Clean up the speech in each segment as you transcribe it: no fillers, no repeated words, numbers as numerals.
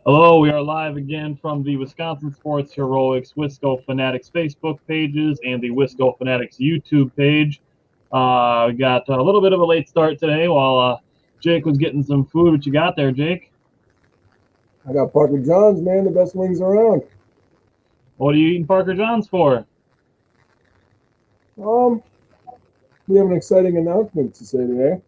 Hello, we are live again from the Wisconsin Sports Heroics Wisco Fanatics Facebook pages and the Wisco Fanatics YouTube page. We got a little bit of a late start today while Jake was getting some food. What you got there, Jake? I got Parker John's, man, the best wings around. What are you eating Parker John's for? We have an exciting announcement to say today.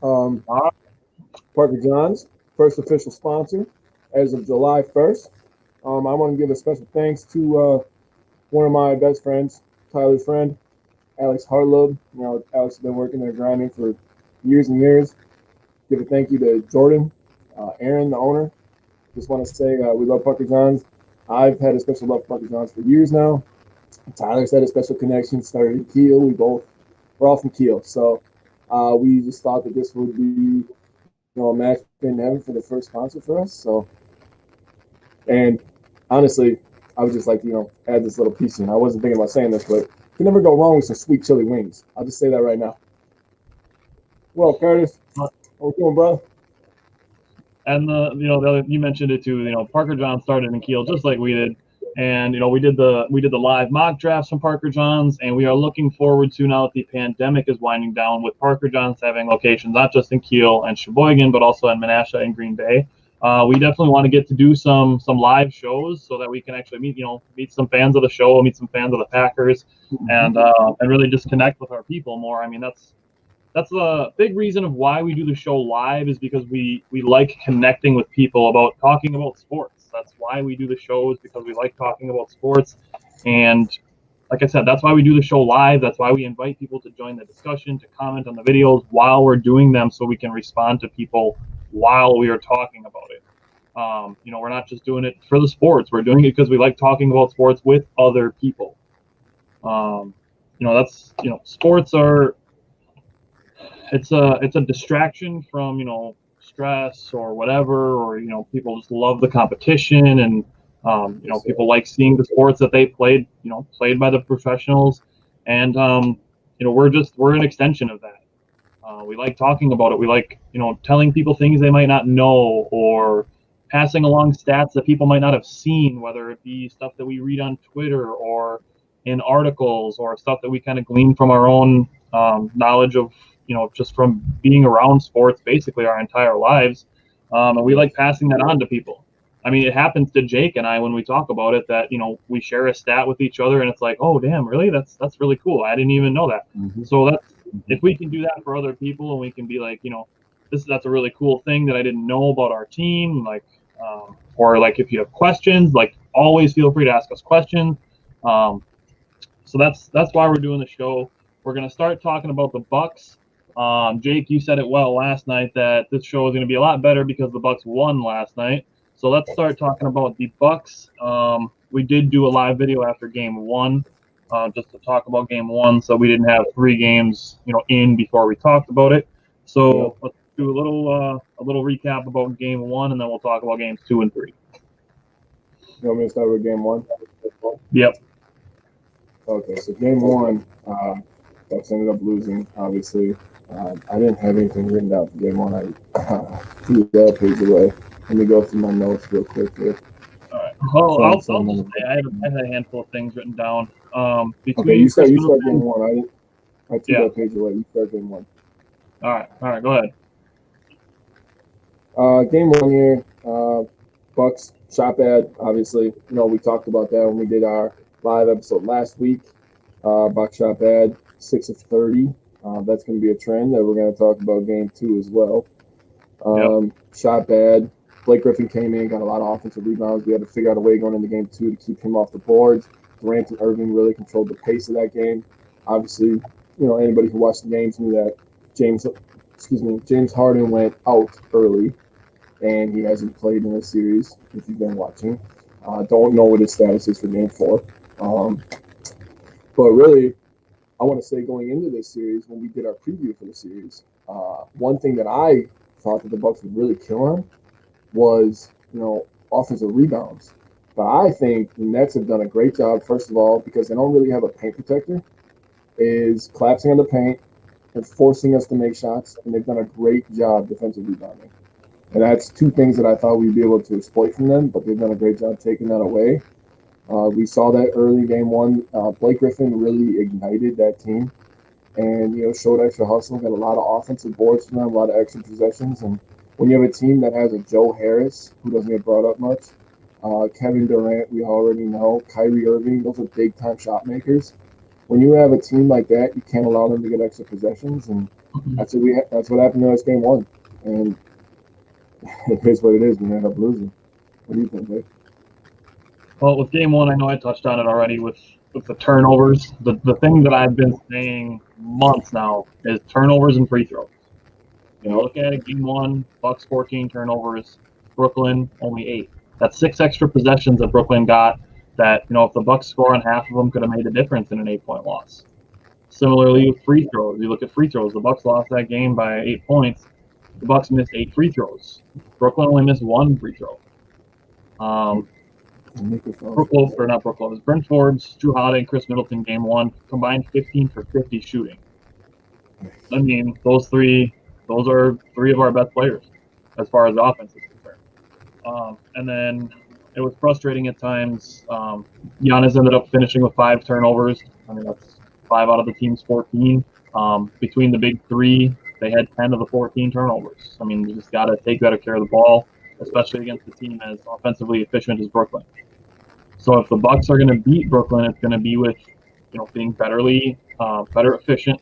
Parker John's, first official sponsor as of July 1st. I want to give a special thanks to one of my best friends, Tyler's friend, Alex Hartlob. Alex has been working there grinding for years and years. Give a thank you to Jordan, Aaron, the owner. Just want to say we love Parker John's. I've had a special love for Parker John's for years now. Tyler's had a special connection, started in Kiel. We're all from Kiel. So we just thought that this would be, a match in heaven for the first sponsor for us. So, and honestly, I would just like to, add this little piece in. I wasn't thinking about saying this, but you can never go wrong with some sweet chili wings. I'll just say that right now. Well, Curtis, how we doing, bro? And you mentioned it too. Parker John started in Kiel just like we did. And we did the live mock drafts from Parker John's, and we are looking forward to, now that the pandemic is winding down, with Parker John's having locations not just in Kiel and Sheboygan, but also in Menasha and Green Bay. We definitely want to get to do some live shows so that we can actually meet some fans of the show, meet some fans of the Packers, and really just connect with our people more. I mean, that's a big reason of why we do the show live, is because we like connecting with people about talking about sports. That's why we do the shows, because we like talking about sports. And like I said, that's why we do the show live. That's why we invite people to join the discussion, to comment on the videos while we're doing them, so we can respond to people while we are talking about it. We're not just doing it for the sports. We're doing it because we like talking about sports with other people. Sports are, it's a distraction from stress or whatever, or people just love the competition, and people like seeing the sports that they played by the professionals, and we're an extension of that. We like talking about it. We like telling people things they might not know, or passing along stats that people might not have seen, whether it be stuff that we read on Twitter or in articles, or stuff that we kind of glean from our own knowledge of just from being around sports basically our entire lives. And we like passing that on to people. I mean, it happens to Jake and I when we talk about it, that we share a stat with each other, and it's like, oh damn, really? That's really cool. I didn't even know that. So that's, if we can do that for other people, and we can be like, that's a really cool thing that I didn't know about our team, like or like if you have questions, like always feel free to ask us questions. So that's why we're doing the show. We're going to start talking about the Bucks. Jake, you said it well last night that this show is going to be a lot better because the Bucks won last night. So let's start talking about the Bucks. We did do a live video after Game 1, just to talk about Game 1. So we didn't have 3 games, in before we talked about it. So let's do a little recap about Game 1, and then we'll talk about Games 2 and 3. You want me to start with Game 1? Yep. Okay, so Game 1, Bucks ended up losing, obviously. I didn't have anything written down for Game 1. I threw that page away. Let me go through my notes real quick here. All right. Well, I'll just say I had a handful of things written down. Okay, you start Game 1. I threw that page away. You start Game 1. All right, go ahead. Game 1 here, Bucks shot bad, obviously. We talked about that when we did our live episode last week. Bucks shot bad, 6 of 30. That's going to be a trend that we're going to talk about Game 2 as well. Shot bad. Blake Griffin came in, got a lot of offensive rebounds. We had to figure out a way going into Game 2 to keep him off the boards. Durant and Irving really controlled the pace of that game. Obviously, anybody who watched the games knew that James Harden went out early, and he hasn't played in this series, if you've been watching. Don't know what his status is for Game 4. But really, I want to say going into this series, when we did our preview for the series, one thing that I thought that the Bucks would really kill on was, offensive rebounds. But I think the Nets have done a great job, first of all, because they don't really have a paint protector, is collapsing on the paint and forcing us to make shots, and they've done a great job defensive rebounding. And that's two things that I thought we'd be able to exploit from them, but they've done a great job taking that away. We saw that early game one. Blake Griffin really ignited that team and, showed extra hustle, got a lot of offensive boards from them, a lot of extra possessions. And when you have a team that has a Joe Harris, who doesn't get brought up much, Kevin Durant, we already know, Kyrie Irving, those are big-time shot makers. When you have a team like that, you can't allow them to get extra possessions, and that's what happened to us game one. And it is what it is. We ended up losing. What do you think, Dave? Well, with game one, I know I touched on it already with the turnovers. The thing that I've been saying months now is turnovers and free throws. Look at it, game one, Bucks 14 turnovers, Brooklyn only 8. That's 6 extra possessions that Brooklyn got that, if the Bucks score on half of them, could have made a difference in an 8-point loss. Similarly with free throws, you look at free throws. The Bucks lost that game by 8 points. The Bucks missed 8 free throws. Brooklyn only missed 1 free throw. Bryn Forbes, Drew Holiday, and Chris Middleton game one combined 15 for 50 shooting. I mean, those are 3 of our best players as far as the offense is concerned. And then it was frustrating at times. Giannis ended up finishing with 5 turnovers. I mean, that's 5 out of the team's 14. Between the big 3, they had 10 of the 14 turnovers. I mean, you just got to take better care of the ball, especially against a team as offensively efficient as Brooklyn. So if the Bucks are going to beat Brooklyn, it's going to be with, being better efficient,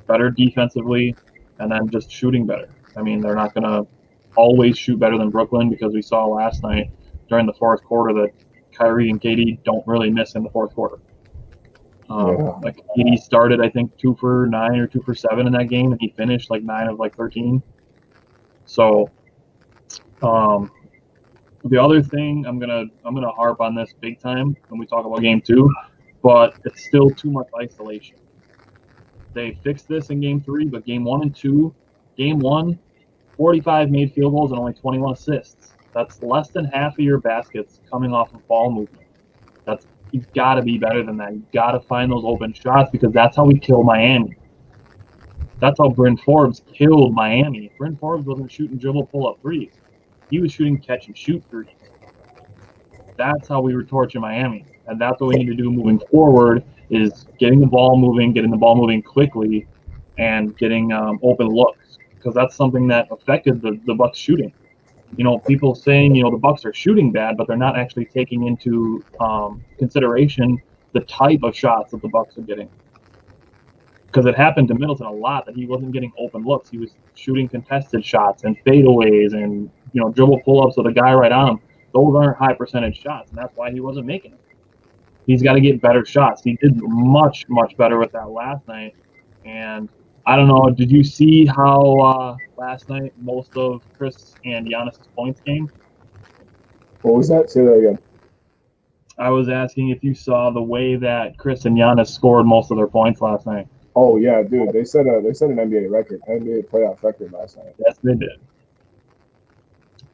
better defensively, and then just shooting better. I mean, they're not going to always shoot better than Brooklyn, because we saw last night during the fourth quarter that Kyrie and KD don't really miss in the fourth quarter. Like KD started, I think, 2 for 9 or 2 for 7 in that game, and he finished like 9 of like 13. So, the other thing, I'm gonna harp on this big time when we talk about game 2, but it's still too much isolation. They fixed this in game 3, but game 1 and 2, game 1, 45 made field goals and only 21 assists. That's less than half of your baskets coming off of ball movement. You've got to be better than that. You've got to find those open shots, because that's how we kill Miami. That's how Bryn Forbes killed Miami. Bryn Forbes wasn't shooting dribble pull-up threes. He was shooting catch-and-shoot threes. That's how we were torching Miami. And that's what we need to do moving forward, is getting the ball moving quickly, and getting open looks, because that's something that affected the Bucks shooting. People saying, the Bucks are shooting bad, but they're not actually taking into consideration the type of shots that the Bucks are getting. Because it happened to Middleton a lot that he wasn't getting open looks. He was shooting contested shots and fadeaways and, dribble pull-ups with a guy right on him. Those aren't high percentage shots, and that's why he wasn't making them. He's got to get better shots. He did much, much better with that last night. And I don't know, did you see how last night most of Chris and Giannis' points came? What was that? Say that again. I was asking if you saw the way that Chris and Giannis scored most of their points last night. Oh yeah, dude! They set an NBA record, NBA playoff record last night. Yes, they did.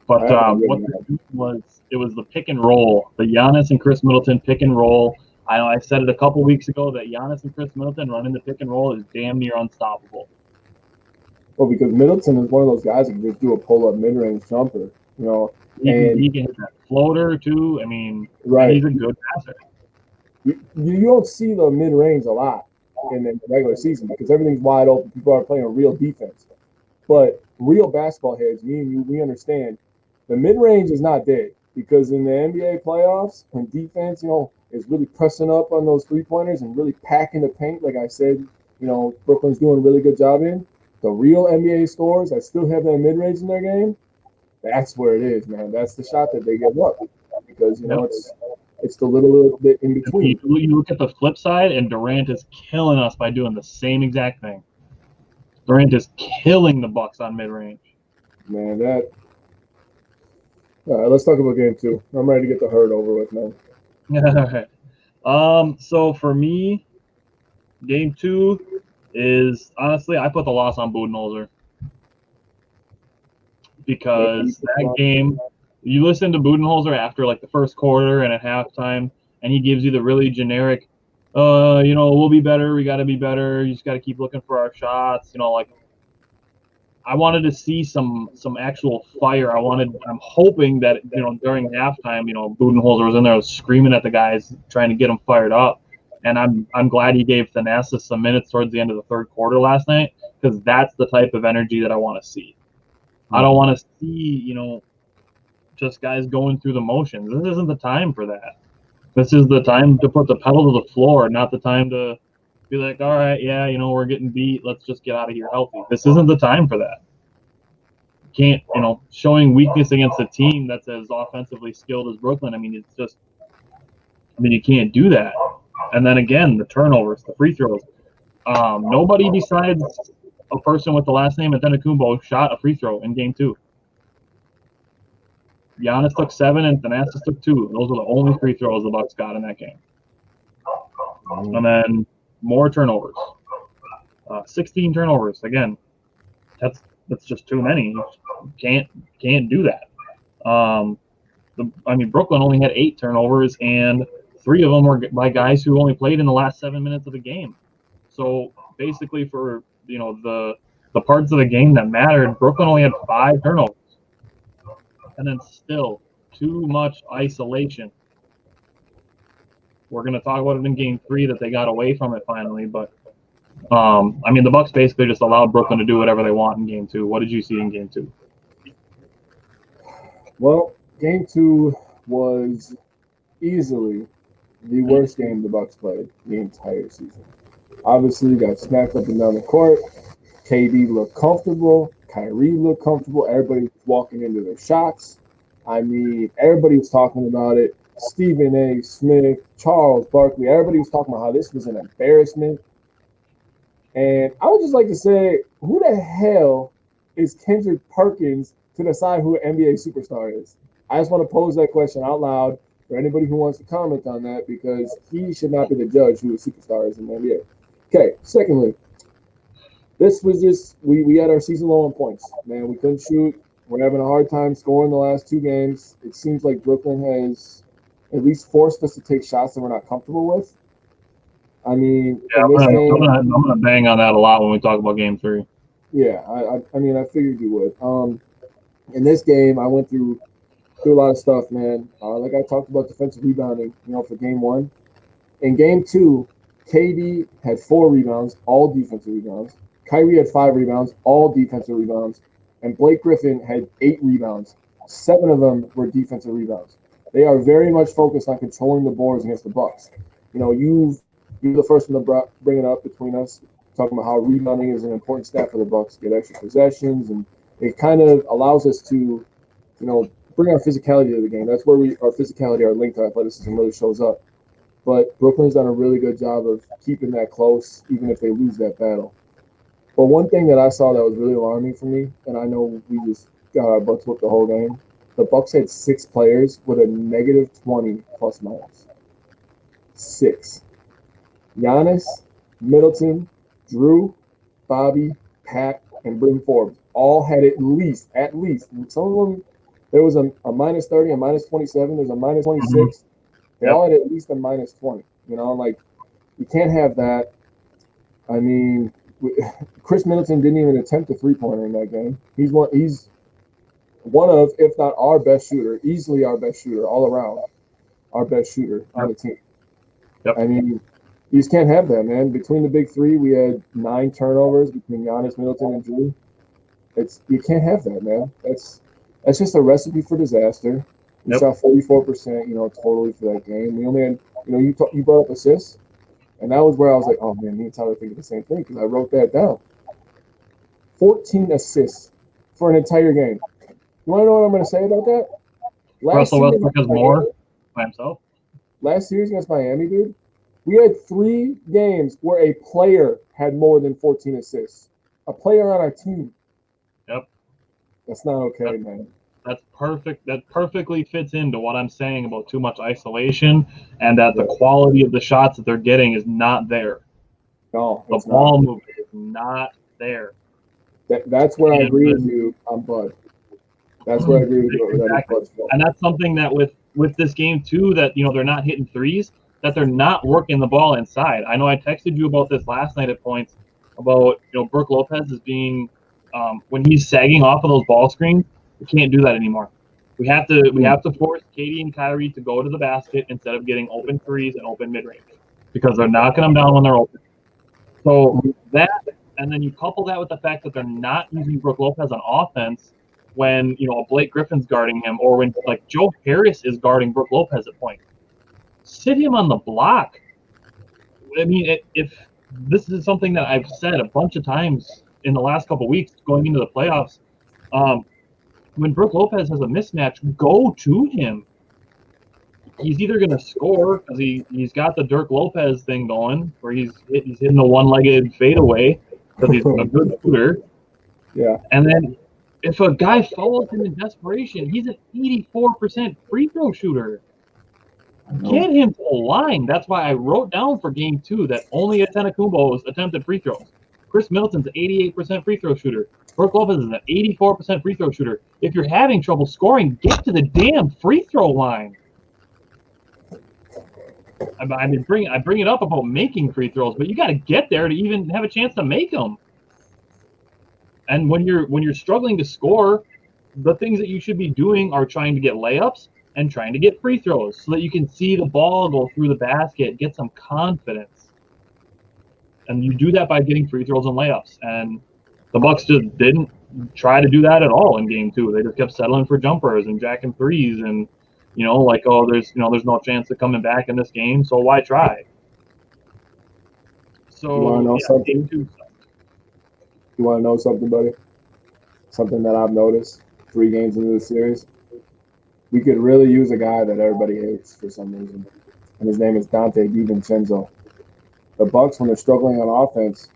But what it was the pick and roll, the Giannis and Chris Middleton pick and roll. I said it a couple weeks ago that Giannis and Chris Middleton running the pick and roll is damn near unstoppable. Well, because Middleton is one of those guys that can just do a pull-up mid-range jumper, and he can hit that floater too. I mean, right. He's a good passer. You don't see the mid-range a lot in the regular season, because everything's wide open. People are playing real defense. But real basketball heads, me and you, we understand the mid-range is not there, because in the NBA playoffs, when defense, is really pressing up on those three-pointers and really packing the paint, like I said, Brooklyn's doing a really good job in. The real NBA scores that still have that mid-range in their game, that's where it is, man. That's the shot that they give up, because, it's the little bit in between. You look at the flip side, and Durant is killing us by doing the same exact thing. Durant is killing the Bucks on mid-range. Man, all right, let's talk about game 2. I'm ready to get the herd over with, man. All right. So for me, game 2 is, honestly, I put the loss on Budenholzer, because that game, you listen to Budenholzer after like the first quarter and at halftime, and he gives you the really generic, we'll be better, we got to be better, you just got to keep looking for our shots, I wanted to see some actual fire. I'm hoping that during halftime, Budenholzer was in there, was screaming at the guys, trying to get them fired up. And I'm glad he gave Thanasis some minutes towards the end of the third quarter last night, because that's the type of energy that I want to see. I don't want to see just guys going through the motions. This isn't the time for that. This is the time to put the pedal to the floor, not the time to be like, all right, yeah, we're getting beat. Let's just get out of here healthy. This isn't the time for that. You can't, showing weakness against a team that's as offensively skilled as Brooklyn. You can't do that. And then again, the turnovers, the free throws. Nobody besides a person with the last name Antetokounmpo shot a free throw in game 2. Giannis took 7 and Thanasis took 2. Those are the only free throws the Bucks got in that game. And then more turnovers. 16 turnovers. Again, that's just too many. You can't do that. Brooklyn only had 8 turnovers, and 3 of them were by guys who only played in the last 7 minutes of the game. So basically, for the parts of the game that mattered, Brooklyn only had 5 turnovers, and then still too much isolation. We're going to talk about it in game 3 that they got away from it finally, but the Bucks basically just allowed Brooklyn to do whatever they want in game 2. What did you see in game 2? Well, game 2 was easily the worst game the Bucks played the entire season. Obviously, you got smacked up and down the court. KD looked comfortable. Kyrie looked comfortable. Everybody was walking into their shots. Everybody was talking about it. Stephen A. Smith, Charles Barkley, everybody was talking about how this was an embarrassment. And I would just like to say, who the hell is Kendrick Perkins to decide who an NBA superstar is? I just want to pose that question out loud for anybody who wants to comment on that, because he should not be the judge who a superstar is in the NBA. Okay, secondly, this was just, we had our season low on points. Man, we couldn't shoot. We're having a hard time scoring the last 2 games. It seems like Brooklyn has at least forced us to take shots that we're not comfortable with. I'm going to bang on that a lot when we talk about game 3. Yeah, I figured you would. In this game, I went through a lot of stuff, man. Like I talked about defensive rebounding, for game 1. In game 2, KD had 4 rebounds, all defensive rebounds. Kyrie had 5 rebounds, all defensive rebounds. And Blake Griffin had 8 rebounds. 7 of them were defensive rebounds. They are very much focused on controlling the boards against the Bucks. You're the first one to bring it up between us, talking about how rebounding is an important stat for the Bucks, get extra possessions, and it kind of allows us to, bring our physicality to the game. That's where our physicality, our link to athleticism really shows up. But Brooklyn's done a really good job of keeping that close, even if they lose that battle. But one thing that I saw that was really alarming for me, and I know we just got our butts whooped the whole game, the Bucks had 6 players with a negative 20 plus minus. 6. Giannis, Middleton, Drew, Bobby, Pat, and Brim Forbes all had at least, some of them, there was a minus 30, a minus 27, there's a minus 26. They all had at least a minus 20. You can't have that. Chris Middleton didn't even attempt a 3-pointer in that game. He's one of, if not our best shooter, easily our best shooter, all around, our best shooter on the team. Yep. You just can't have that, man. Between the big 3, we had 9 turnovers between Giannis, Middleton, and Drew. You can't have that, man. That's just a recipe for disaster. We shot 44%, totally for that game. We only had, you brought up assists, and that was where I was like, oh man, me and Tyler thinking the same thing, because I wrote that down. 14 assists for an entire game. You want to know what I'm going to say about that? Russell Westbrook has more by himself. Last series against Miami, dude, we had 3 games where a player had more than 14 assists. A player on our team. Yep. That's not okay, man. That's perfect. That perfectly fits into what I'm saying about too much isolation, and that the quality of the shots that they're getting is not there. No, the ball movement is not there. That's where I agree with you on Bud. That's where I agree with you. Exactly. And that's something that with this game too, that they're not hitting threes, that they're not working the ball inside. I know I texted you about this last night at points about Brooke Lopez is being when he's sagging off of those ball screens, we can't do that anymore. We have to force Katie and Kyrie to go to the basket instead of getting open threes and open mid-range because they're knocking them down when they're open. So that, and then you couple that with the fact that they're not using Brook Lopez on offense when, Blake Griffin's guarding him, or when, like, Joe Harris is guarding Brook Lopez at point. Sit him on the block. I mean, if this is something that I've said a bunch of times in the last couple of weeks going into the playoffs, when Brook Lopez has a mismatch, go to him. He's either going to score because he's got the Dirk Lopez thing going, where he's hitting the one-legged fadeaway because he's a good shooter. Yeah. And then if a guy follows him in desperation, he's an 84% free throw shooter. Get him to the line. That's why I wrote down for Game 2 that only Antetokounmpo's attempted free throws. Chris Middleton's an 88% free throw shooter. Brook Lopez is an 84% free throw shooter. If you're having trouble scoring, get to the damn free throw line. I bring it up about making free throws, but you got to get there to even have a chance to make them. And when you're struggling to score, the things that you should be doing are trying to get layups and trying to get free throws so that you can see the ball go through the basket, get some confidence. And you do that by getting free throws and layups. And the Bucks just didn't try to do that at all in Game 2. They just kept settling for jumpers and jacking threes and, there's no chance of coming back in this game, so why try? So, you want to know something? Game 2 sucked. You want to know something, buddy? Something that I've noticed 3 games into the series. We could really use a guy that everybody hates for some reason, and his name is Dante DiVincenzo. The Bucks, when they're struggling on offense,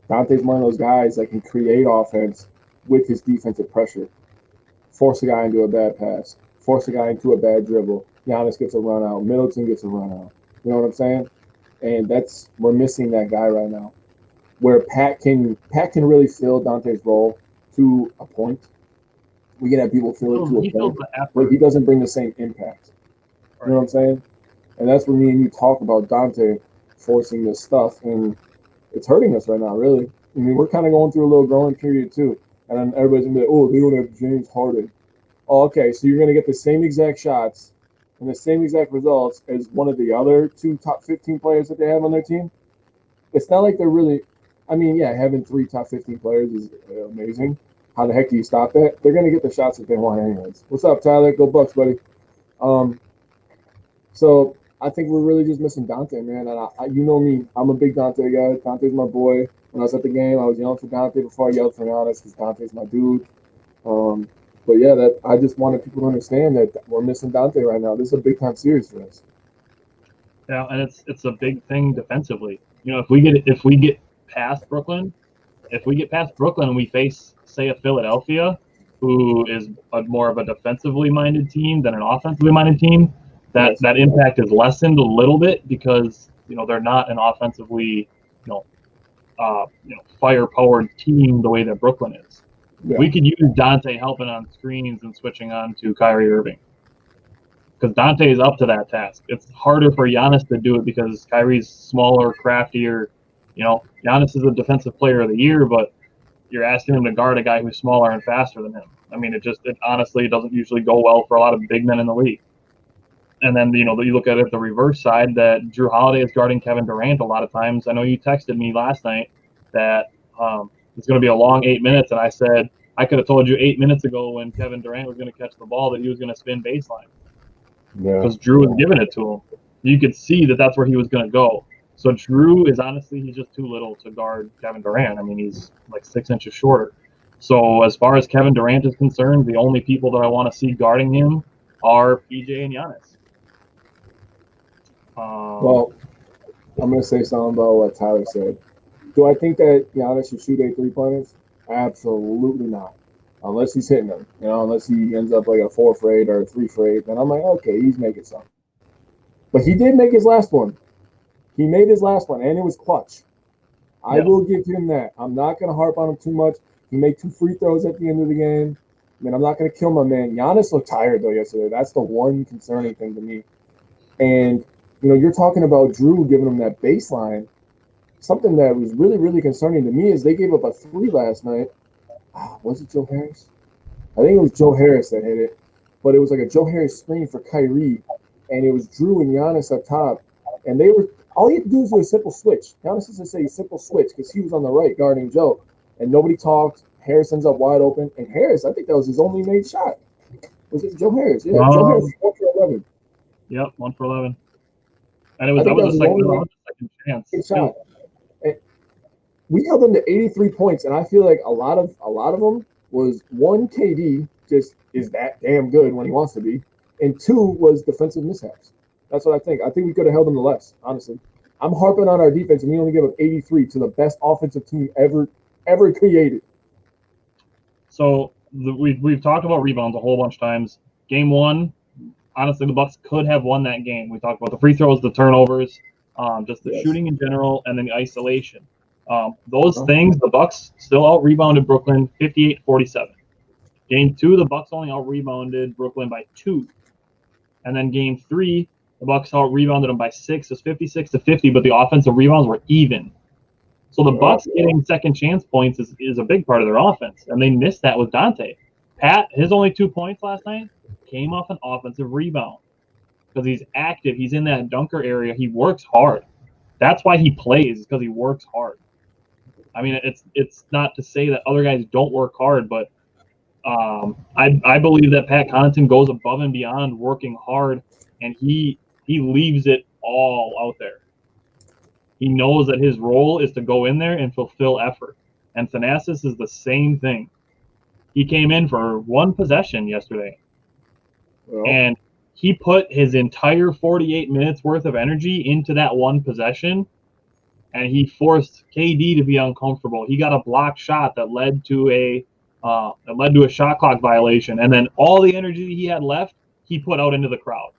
Dante's one of those guys that can create offense with his defensive pressure. Force a guy into a bad pass. Force a guy into a bad dribble. Giannis gets a run out. Middleton gets a run out. You know what I'm saying? And we're missing that guy right now. Where Pat can really fill Dante's role to a point. We can have people fill it to a point, but he doesn't bring the same impact. You know what I'm saying? And that's when me and you talk about Dante forcing this stuff, and it's hurting us right now, really. I mean, we're kind of going through a little growing period, too. And then everybody's going to be like, oh, they don't have James Harden. Oh, okay, so you're going to get the same exact shots and the same exact results as one of the other 2 top 15 players that they have on their team? It's not like they're really – I mean, yeah, having 3 top 15 players is amazing. How the heck do you stop that? They're going to get the shots that they want anyways. What's up, Tyler? Go Bucks, buddy. So I think we're really just missing Dante, man. And you know me. I'm a big Dante guy. Dante's my boy. When I was at the game, I was yelling for Dante before I yelled for Giannis because Dante's my dude. But yeah, I just wanted people to understand that we're missing Dante right now. This is a big time series for us. Yeah, and it's a big thing defensively. If we get past Brooklyn, and we face, say, a Philadelphia, who is more of a defensively minded team than an offensively minded team, that impact is lessened a little bit because they're not an offensively fire-powered team the way that Brooklyn is. Yeah. We could use Dante helping on screens and switching on to Kyrie Irving because Dante is up to that task. It's harder for Giannis to do it because Kyrie's smaller, craftier. Giannis is a defensive player of the year, but you're asking him to guard a guy who's smaller and faster than him. I mean, it honestly doesn't usually go well for a lot of big men in the league. And then, you look at it the reverse side that Drew Holiday is guarding Kevin Durant a lot of times. I know you texted me last night that it's going to be a long 8 minutes, and I said I could have told you 8 minutes ago when Kevin Durant was going to catch the ball that he was going to spin baseline. Yeah. Because Drew was giving it to him. You could see that that's where he was going to go. So Drew is honestly, he's just too little to guard Kevin Durant. I mean, he's like 6 inches shorter. So as far as Kevin Durant is concerned, the only people that I want to see guarding him are PJ and Giannis. Well, I'm going to say something about what Tyler said. Do I think that Giannis should shoot 8 3-pointers? Absolutely not. Unless he's hitting them. Unless he ends up like a 4 for 8 or a 3 for 8. Then I'm like, okay, he's making something. But he did make his last one. He made his last one, and it was clutch. I will give him that. I'm not going to harp on him too much. He made 2 free throws at the end of the game. I mean, I'm not going to kill my man. Giannis looked tired, though, yesterday. That's the one concerning thing to me. And, you're talking about Drew giving him that baseline. Something that was really, really concerning to me is they gave up a 3 last night. Was it Joe Harris? I think it was Joe Harris that hit it, but it was like a Joe Harris screen for Kyrie, and it was Drew and Giannis up top, and they were all he had to do was do a simple switch. Giannis used to say simple switch because he was on the right guarding Joe, and nobody talked. Harris ends up wide open, and Harris, I think that was his only made shot. Was it Joe Harris? Yeah, Joe Harris was 1 for 11. Yep, 1 for 11, and that was the second chance. Shot. We held them to 83 points, and I feel like a lot of them was one, KD just is that damn good when he wants to be, and 2 was defensive mishaps. That's what I think. I think we could have held them to less, honestly. I'm harping on our defense, and we only gave up 83 to the best offensive team ever created. So we've talked about rebounds a whole bunch of times. Game 1, honestly, the Bucks could have won that game. We talked about the free throws, the turnovers, just the shooting in general, and then the isolation. Those things, the Bucks still out-rebounded Brooklyn 58-47. Game 2, the Bucks only out-rebounded Brooklyn by 2. And then Game 3, the Bucks out-rebounded them by 6. It was 56-50, but the offensive rebounds were even. So the Bucks getting second chance points is a big part of their offense, and they missed that with Dante. Pat, his only 2 points last night came off an offensive rebound because he's active. He's in that dunker area. He works hard. That's why he plays, because he works hard. I mean, it's not to say that other guys don't work hard, but I believe that Pat Connaughton goes above and beyond working hard, and he leaves it all out there. He knows that his role is to go in there and fulfill effort. And Thanasis is the same thing. He came in for 1 possession yesterday, and he put his entire 48 minutes worth of energy into that 1 possession, and he forced KD to be uncomfortable. He got a blocked shot that led to a shot clock violation, and then all the energy he had left, he put out into the crowd.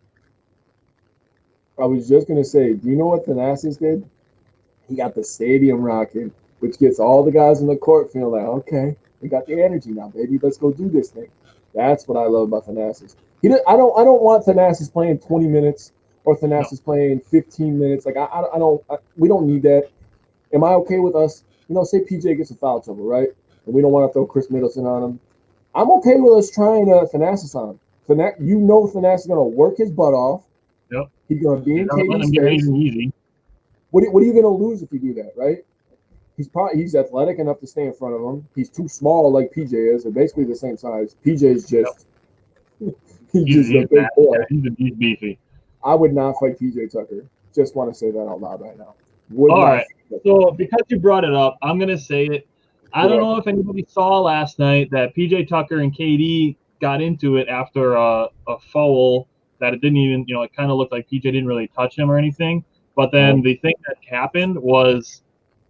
I was just gonna say, do you know what Thanasis did? He got the stadium rocking, which gets all the guys in the court feeling like, okay, we got the energy now, baby. Let's go do this thing. That's what I love about Thanasis. I don't want Thanasis playing 20 minutes or Thanasis playing 15 minutes. Like we don't need that. Am I okay with us? Say PJ gets a foul trouble, right? And we don't want to throw Chris Middleton on him. I'm okay with us trying Thanasis on him. Thanasis is gonna work his butt off. Yep. He's gonna be in KD's face. Easy. What are you going to lose if you do that, right? He's athletic enough to stay in front of him. He's too small like PJ is. They're basically the same size. PJ is just he's a big boy. He's beefy. I would not fight PJ Tucker. Just want to say that out loud right now. All right. So because you brought it up, I'm going to say it. I don't know if anybody saw last night that PJ Tucker and KD got into it after a foul that it didn't even, it kind of looked like PJ didn't really touch him or anything. But then the thing that happened was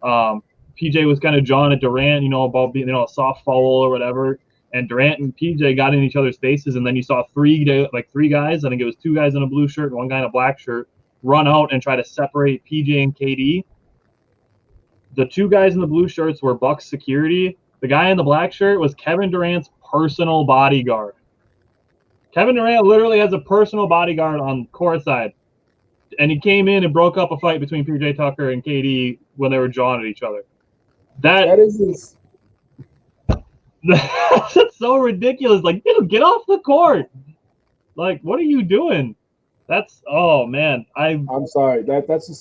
PJ was kind of jawing at Durant, about being, a soft foul or whatever. And Durant and PJ got in each other's faces, and then you saw three guys. I think it was 2 guys in a blue shirt and 1 guy in a black shirt run out and try to separate PJ and KD. The 2 guys in the blue shirts were Bucks security. The guy in the black shirt was Kevin Durant's personal bodyguard. Kevin Durant literally has a personal bodyguard on courtside. And he came in and broke up a fight between PJ Tucker and KD when they were jawing at each other. That is that's so ridiculous. Like, dude, get off the court. Like, what are you doing? Man. I'm sorry. That's the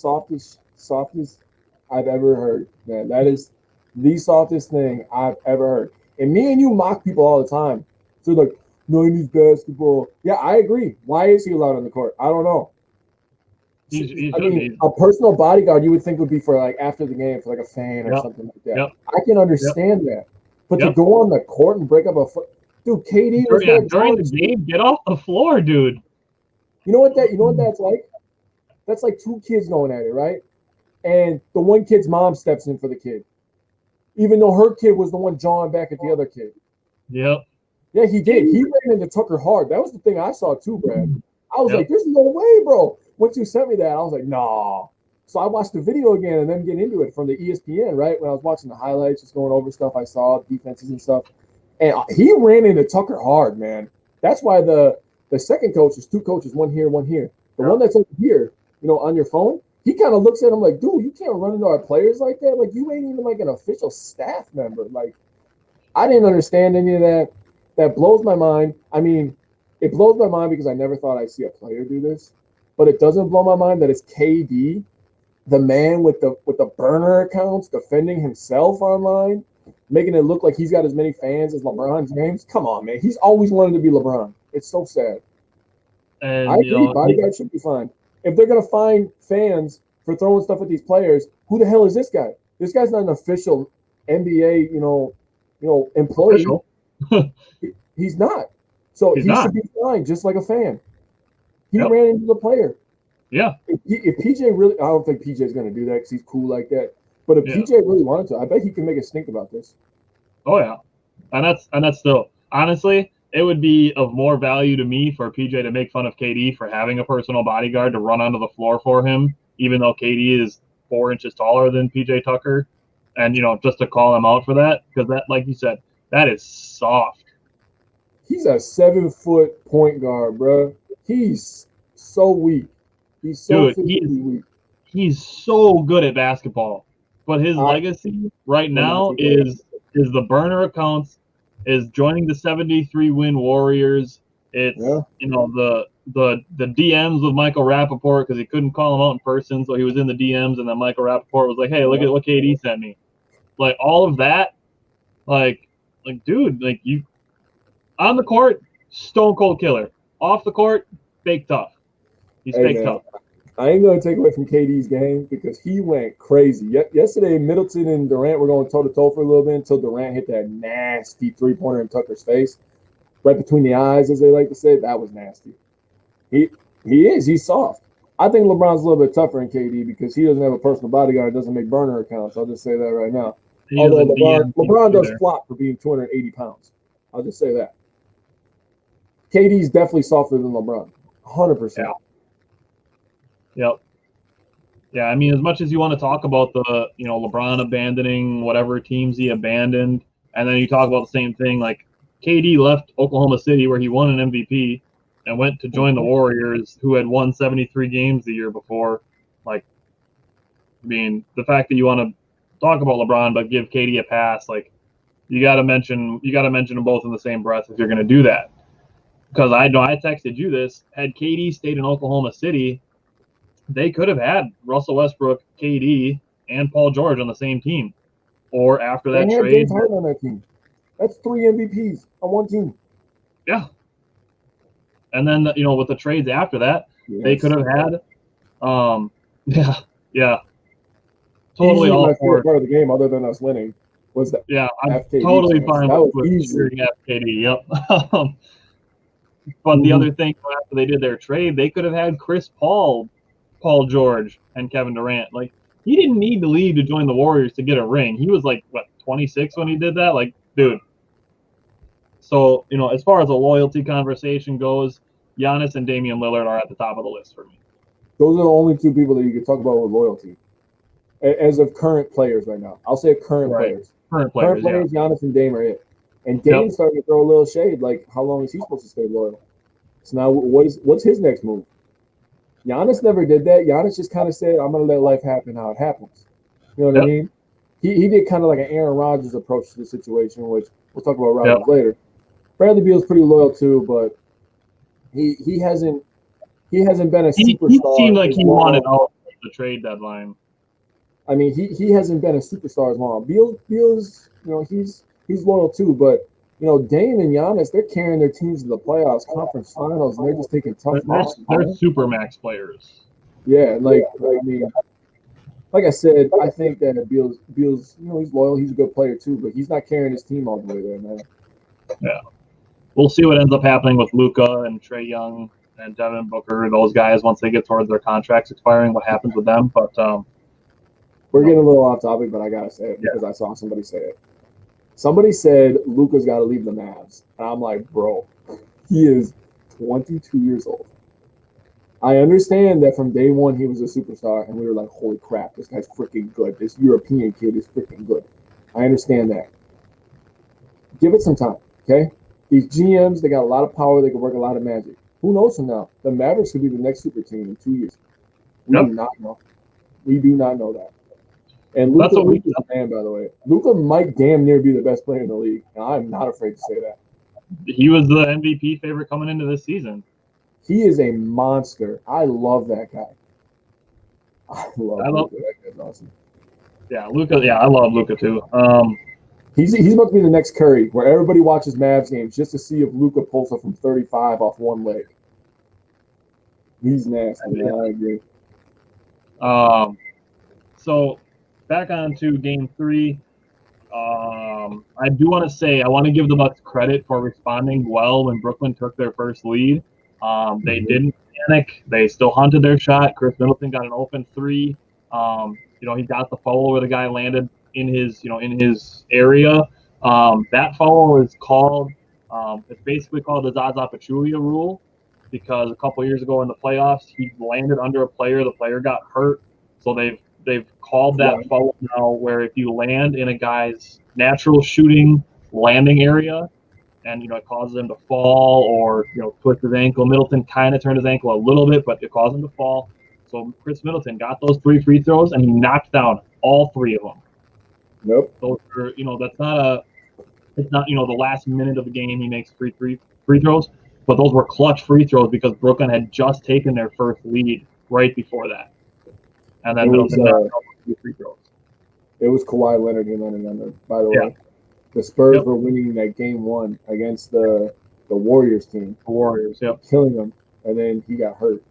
softest I've ever heard, man. That is the softest thing I've ever heard. And me and you mock people all the time. So like, no, he needs basketball. Yeah, I agree. Why is he allowed on the court? I don't know. A personal bodyguard you would think would be for like after the game for like a fan or something like that. Yep. I can understand that, but to go on the court and break up a foot, dude, KD was during the game. Get off the floor, dude. You know what that's like? That's like 2 kids going at it, right? And the one kid's mom steps in for the kid, even though her kid was the one jawing back at the other kid. Yep. Yeah, he did. He ran into Tucker hard. That was the thing I saw too, Brad. I was like, "There's no way, bro." Once you sent me that, I was like, nah. So I watched the video again and then get into it from the ESPN, right? When I was watching the highlights, just going over stuff I saw, defenses and stuff. And he ran into Tucker hard, man. That's why the second coach, there's 2 coaches, one here, one here. The one that's over here, on your phone, he kind of looks at him like, dude, you can't run into our players like that. Like, you ain't even like an official staff member. Like, I didn't understand any of that. That blows my mind. I mean, it blows my mind because I never thought I'd see a player do this. But it doesn't blow my mind that it's KD, the man with the burner accounts, defending himself online, making it look like he's got as many fans as LeBron James. Come on, man. He's always wanted to be LeBron. It's so sad. And I agree. Bodyguards should be fine. If they're gonna find fans for throwing stuff at these players, who the hell is this guy? This guy's not an official NBA, employee. Official. He's not. So he should be fine, just like a fan. He ran into the player. Yeah. If PJ really, I don't think PJ's going to do that because he's cool like that. But if PJ really wanted to, I bet he can make a stink about this. Oh yeah, and that's still honestly, it would be of more value to me for PJ to make fun of KD for having a personal bodyguard to run onto the floor for him, even though KD is 4 inches taller than PJ Tucker, and just to call him out for that, because that, like you said, that is soft. He's a 7-foot point guard, bro. He's so weak. He's so weak. He's so good at basketball, but his legacy right now is the burner accounts, is joining the 73-win Warriors. It's the DMs with Michael Rappaport because he couldn't call him out in person, so he was in the DMs, and then Michael Rappaport was like, "Hey, look at what KD sent me." Like all of that, like dude, like you on the court, stone cold killer. Off the court, fake tough. He's fake tough. I ain't going to take away from KD's game because he went crazy. Yesterday, Middleton and Durant were going toe-to-toe for a little bit until Durant hit that nasty three-pointer in Tucker's face. Right between the eyes, as they like to say. That was nasty. He's soft. I think LeBron's a little bit tougher than KD because he doesn't have a personal bodyguard, doesn't make burner accounts. I'll just say that right now. Although LeBron does flop for being 280 pounds. I'll just say that. KD's definitely softer than LeBron. 100%. Yeah. Yep. Yeah, I mean, as much as you want to talk about the, LeBron abandoning whatever teams he abandoned, and then you talk about the same thing, like KD left Oklahoma City where he won an MVP and went to join the Warriors, who had won 73 games the year before. Like, I mean, the fact that you want to talk about LeBron but give KD a pass, like, you got to mention them both in the same breath if you're going to do that. Because I know I texted you this. Had KD stayed in Oklahoma City, they could have had Russell Westbrook, KD, and Paul George on the same team. Or after that trade, James Harden on that team. That's 3 MVPs on one team. Yeah. And then with the trades after that, they could have had, totally all for part of the game, other than us winning, was that. Yeah, I'm FKD totally chance. fine with cheering FKD. Yep. But the other thing, after they did their trade, they could have had Chris Paul, Paul George, and Kevin Durant. Like, he didn't need to leave to join the Warriors to get a ring. He was like, 26 when he did that? Like, dude. So, as far as a loyalty conversation goes, Giannis and Damian Lillard are at the top of the list for me. Those are the only two people that you can talk about with loyalty. As of current players right now. I'll say current players. Current players, Giannis and Dame are it. And Dame's starting to throw a little shade, like, how long is he supposed to stay loyal? So now what's his next move? Giannis never did that. Giannis just kind of said, I'm going to let life happen how it happens. You know what I mean? He did kind of like an Aaron Rodgers approach to the situation, which we'll talk about Rodgers later. Bradley Beal's pretty loyal too, but he hasn't been a superstar. He seemed like he wanted out the trade deadline. I mean, he hasn't been a superstar as long. Beal's he's loyal too, but Dame and Giannis, they're carrying their teams to the playoffs, conference finals, and they're just taking tough losses. They're super max players. Yeah, like I said, I think that Beal's he's loyal, he's a good player too, but he's not carrying his team all the way there, man. Yeah. We'll see what ends up happening with Luka and Trae Young and Devin Booker, those guys, once they get towards their contracts expiring, what happens with them. But we're getting a little off topic, but I gotta say it because I saw somebody say it. Somebody said Luka's got to leave the Mavs. And I'm like, bro, he is 22 years old. I understand that from day one he was a superstar, and we were like, holy crap, this guy's freaking good. This European kid is freaking good. I understand that. Give it some time, okay? These GMs, they got a lot of power. They can work a lot of magic. Who knows from now? The Mavericks could be the next super team in 2 years. We do not know. We do not know that. And That's what Luka's a man, by the way. Luka might damn near be the best player in the league, and I'm not afraid to say that. He was the MVP favorite coming into this season. He is a monster. I love that guy. I love Luka. That guy's awesome. Yeah, Luka. Yeah, I love Luka too. He's about to be the next Curry, where everybody watches Mavs games just to see if Luka pulls up from 35 off one leg. He's nasty. Yeah. I agree. So back on to Game 3. I do want to say I want to give the Bucks credit for responding well when Brooklyn took their first lead. They didn't panic. They still hunted their shot. Chris Middleton got an open 3. He got the foul where the guy landed in his area. That foul is called. It's basically called the Zaza Pachulia rule, because a couple years ago in the playoffs he landed under a player. The player got hurt, so they've called that foul now, where if you land in a guy's natural shooting landing area, and it causes him to fall or twist his ankle. Middleton kind of turned his ankle a little bit, but it caused him to fall. So Chris Middleton got those 3 free throws, and he knocked down all 3 of them. Nope. Those are, that's not it's not, the last minute of the game he makes free throws, but those were clutch free throws because Brooklyn had just taken their first lead right before that. And then Middleton knocked out 3 free throws. It was Kawhi Leonard who landed on them, by the way. The Spurs were winning that game 1 against the Warriors team. The Warriors, killing them, and then he got hurt.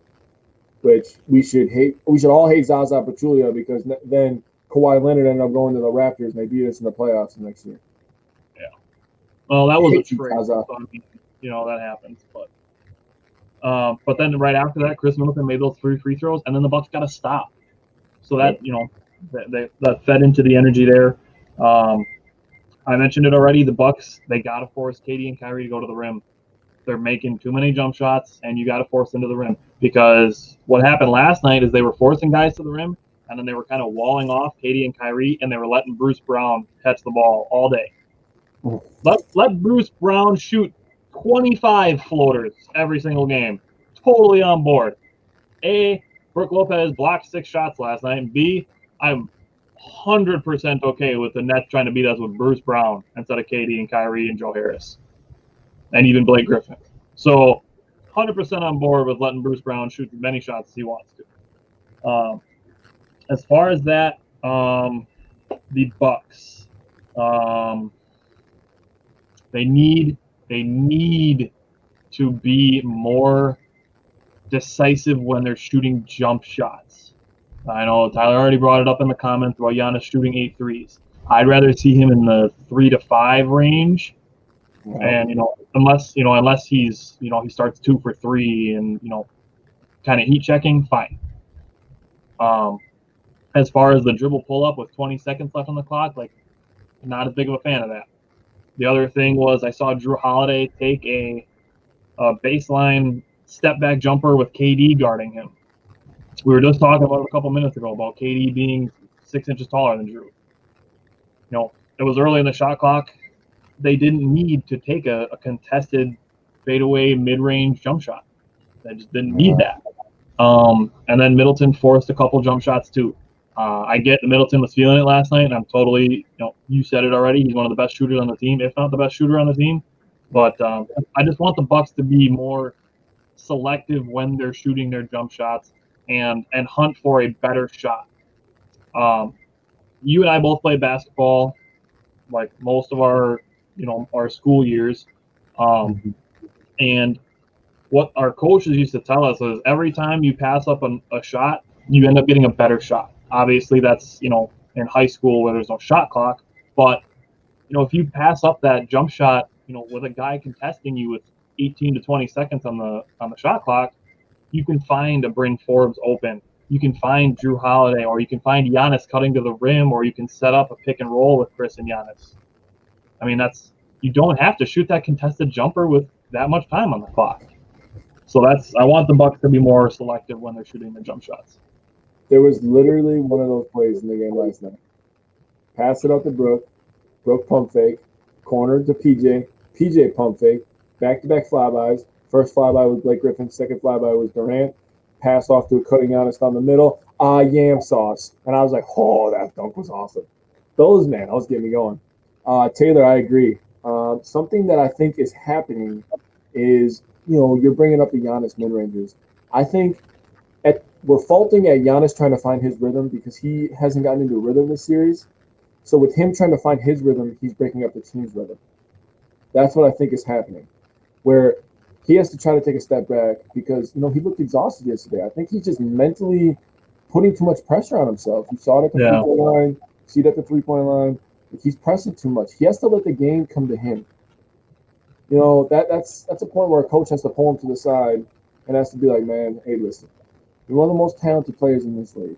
Which we should hate. We should all hate Zaza Pachulia, because then Kawhi Leonard ended up going to the Raptors and they beat us in the playoffs next year. Yeah. Well, that was a trade. So, that happens. But then right after that, Chris Middleton made those 3 free throws, and then the Bucks got to stop. So that that fed into the energy there. I mentioned it already. The Bucks, they got to force KD and Kyrie to go to the rim. They're making too many jump shots, and you got to force them to the rim, because what happened last night is they were forcing guys to the rim, and then they were kind of walling off KD and Kyrie, and they were letting Bruce Brown catch the ball all day. Let Bruce Brown shoot 25 floaters every single game. Totally on board. A, Brook Lopez blocked 6 shots last night, and B, I'm 100% okay with the Nets trying to beat us with Bruce Brown instead of KD and Kyrie and Joe Harris. And even Blake Griffin. So 100% on board with letting Bruce Brown shoot as many shots as he wants to. As far as that, the Bucks, they need to be more decisive when they're shooting jump shots. I know Tyler already brought it up in the comments about Giannis shooting 8 threes. I'd rather see him in the 3 to 5 range. And unless he's he starts 2 for 3 and kind of heat checking, fine. As far as the dribble pull up with 20 seconds left on the clock, not as big of a fan of that. The other thing was I saw Drew Holiday take a baseline step back jumper with KD guarding him. We were just talking about it a couple minutes ago about KD being 6 inches taller than Drew. It was early in the shot clock. They didn't need to take a contested fadeaway mid-range jump shot. They just didn't need that. And then Middleton forced a couple jump shots too. I get that Middleton was feeling it last night, and I'm totally, you said it already. He's one of the best shooters on the team, if not the best shooter on the team. But I just want the Bucks to be more selective when they're shooting their jump shots and hunt for a better shot. You and I both played basketball, like most of our school years. And what our coaches used to tell us is every time you pass up a shot, you end up getting a better shot. Obviously, that's, in high school where there's no shot clock. But, if you pass up that jump shot, with a guy contesting you with 18 to 20 seconds on the shot clock, you can find a Bryn Forbes open. You can find Drew Holiday, or you can find Giannis cutting to the rim, or you can set up a pick and roll with Chris and Giannis. I mean, you don't have to shoot that contested jumper with that much time on the clock. So I want the Bucks to be more selective when they're shooting their jump shots. There was literally one of those plays in the game last night. Pass it up to Brook. Brook pump fake. Corner to PJ. PJ pump fake. Back-to-back flybys. First flyby was Blake Griffin. Second flyby was Durant. Pass off to a cutting Giannis down the middle. yam sauce. And I was like, oh, that dunk was awesome. Those, man, that was getting me going. Taylor, I agree. Something that I think is happening is, you're bringing up the Giannis mid-rangers. I think we're faulting at Giannis trying to find his rhythm because he hasn't gotten into a rhythm this series. So with him trying to find his rhythm, he's breaking up the team's rhythm. That's what I think is happening, where he has to try to take a step back because, he looked exhausted yesterday. I think he's just mentally putting too much pressure on himself. You saw it at the three-point line. You see it at the three-point line. He's pressing too much. He has to let the game come to him. That's a point where a coach has to pull him to the side and has to be like, man, hey, listen, you're one of the most talented players in this league.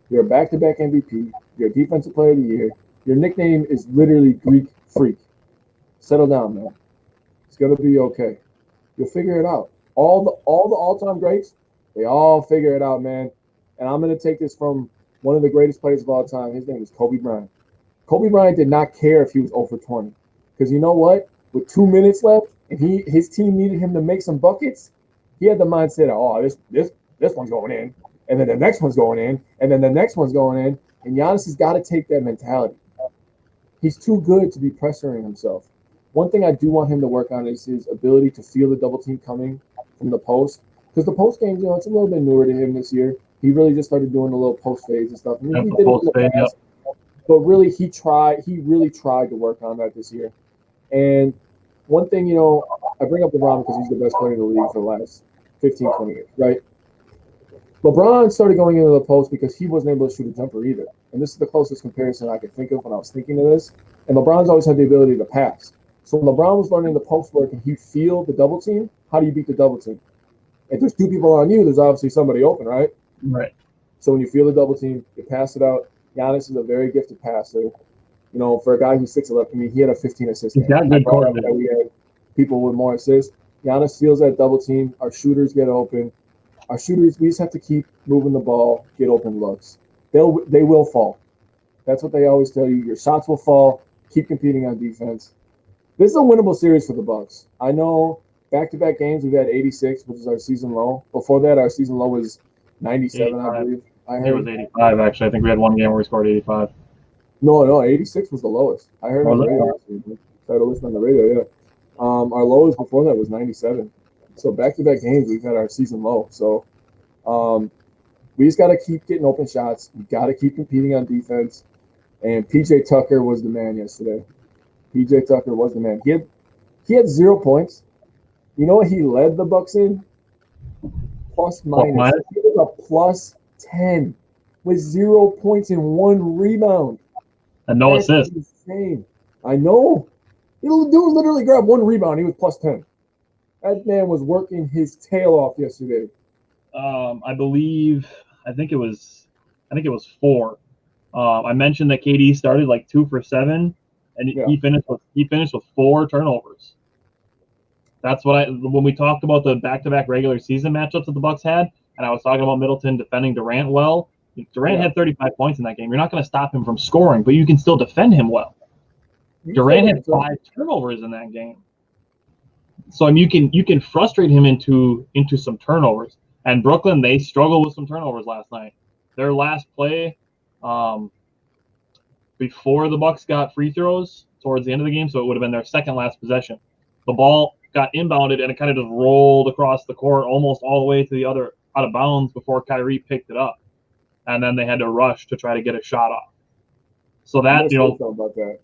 You're a back-to-back MVP. You're a defensive player of the year. Your nickname is literally Greek Freak. Settle down, man. It's gonna be okay. You'll figure it out. All the all-time greats, they all figure it out, man. And I'm gonna take this from one of the greatest players of all time. His name is Kobe Bryant. Kobe Bryant did not care if he was 0 for 20. Because you know what? With 2 minutes left, and his team needed him to make some buckets, he had the mindset of, oh, this one's going in, and then the next one's going in, and then the next one's going in. And Giannis has got to take that mentality. He's too good to be pressuring himself. One thing I do want him to work on is his ability to feel the double team coming from the post. Because the post game, it's a little bit newer to him this year. He really just started doing a little post phase and stuff. I mean, he did it in the past, but really he really tried to work on that this year. And one thing, I bring up LeBron because he's the best player in the league for the last 15, 20 years, right? LeBron started going into the post because he wasn't able to shoot a jumper either. And this is the closest comparison I could think of when I was thinking of this. And LeBron's always had the ability to pass. So when LeBron was learning the post work and he'd feel the double team, how do you beat the double team? If there's 2 people on you, there's obviously somebody open, right? Right. So when you feel the double team, you pass it out. Giannis is a very gifted passer. For a guy who's 6'11", I mean, he had a 15 assist game. He's got good court vision. We had people with more assists. Giannis feels that double team. Our shooters get open. Our shooters, we just have to keep moving the ball, get open looks. They will fall. That's what they always tell you. Your shots will fall. Keep competing on defense. This is a winnable series for the Bucks. I know back-to-back games we've had 86, which is our season low. Before that, our season low was 97, 85. I believe. I heard it was 85, actually. I think we had one game where we scored 85. No, 86 was the lowest. I heard on the radio. I had to listen on the radio, yeah. Our lowest before that was 97. So back-to-back games, we've had our season low. So we just got to keep getting open shots. We got to keep competing on defense. And P.J. Tucker was the man yesterday. P.J. Tucker was the man. He had 0 points. You know what he led the Bucks in? Plus minus. He was a plus 10 with 0 points and 1 rebound. And no assist. Insane. I know. Dude literally grabbed 1 rebound. He was plus 10. That man was working his tail off yesterday. I think it was 4. I mentioned that KD started like 2 for 7, and he finished with 4 turnovers. That's when we talked about the back-to-back regular season matchups that the Bucks had, and I was talking about Middleton defending Durant well. Durant had 35 points in that game. You're not going to stop him from scoring, but you can still defend him well. Durant had 5 turnovers in that game. So I mean, you can frustrate him into some turnovers. And Brooklyn, they struggled with some turnovers last night. Their last play, before the Bucks got free throws towards the end of the game, so it would have been their second last possession. The ball got inbounded and it kind of just rolled across the court almost all the way to the other out of bounds before Kyrie picked it up. And then they had to rush to try to get a shot off. So that, about that.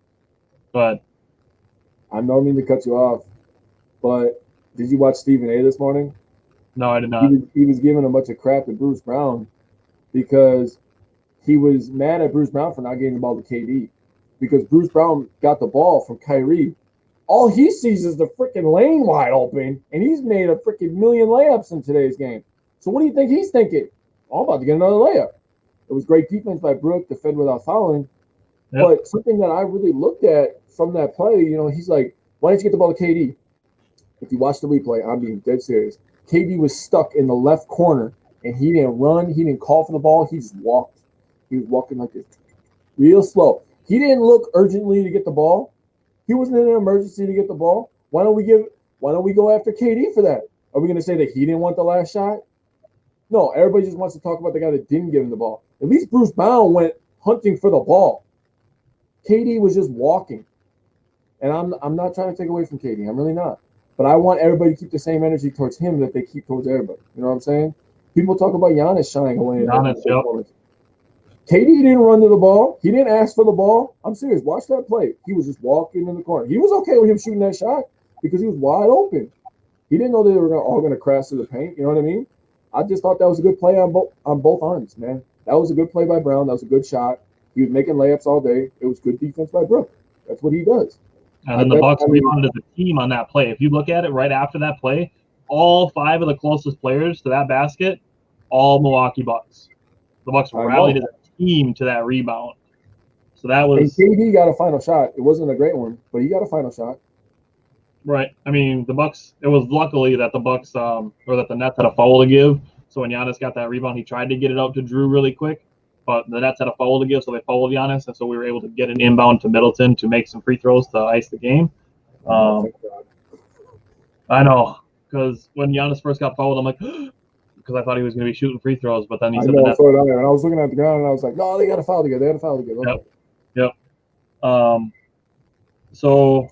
But I don't mean to cut you off, but did you watch Stephen A this morning? No, I did not. He was giving a bunch of crap to Bruce Brown because he was mad at Bruce Brown for not getting the ball to KD because Bruce Brown got the ball from Kyrie. All he sees is the freaking lane wide open, and he's made a freaking million layups in today's game. So what do you think he's thinking? Oh, I'm about to get another layup. It was great defense by Brook, defend without fouling. Yep. But something that I really looked at from that play, he's like, why didn't you get the ball to KD? If you watch the replay, I'm being dead serious. KD was stuck in the left corner, and he didn't run. He didn't call for the ball. He just walked. He was walking like this, real slow. He didn't look urgently to get the ball. He wasn't in an emergency to get the ball. Why don't we go after KD for that? Are we going to say that he didn't want the last shot? No, everybody just wants to talk about the guy that didn't give him the ball. At least Bruce Brown went hunting for the ball. KD was just walking. And I'm not trying to take away from KD. I'm really not. But I want everybody to keep the same energy towards him that they keep towards everybody. You know what I'm saying? People talk about Giannis shying away. Giannis, yep. KD didn't run to the ball. He didn't ask for the ball. I'm serious. Watch that play. He was just walking in the corner. He was okay with him shooting that shot because he was wide open. He didn't know they were all going to crash through the paint. You know what I mean? I just thought that was a good play on both ends, man. That was a good play by Brown. That was a good shot. He was making layups all day. It was good defense by Brook. That's what he does. And then the Bucks rebounded as a team on that play. If you look at it right after that play, all 5 of the closest players to that basket, all Milwaukee Bucks. The Bucks rallied as a team to that rebound. So that was. And KD got a final shot. It wasn't a great one, but he got a final shot. Right. I mean, the Bucks. It was luckily that the Bucks, or that the Nets had a foul to give. So when Giannis got that rebound, he tried to get it out to Drew really quick, but the Nets had a foul to give, so they fouled Giannis, and so we were able to get an inbound to Middleton to make some free throws to ice the game. I know, because when Giannis first got fouled, I'm like, because I thought he was going to be shooting free throws, but then he said the Nets. And I was looking at the ground, and I was like, no, they got a foul to give. They had a foul to give. Okay. Yep. So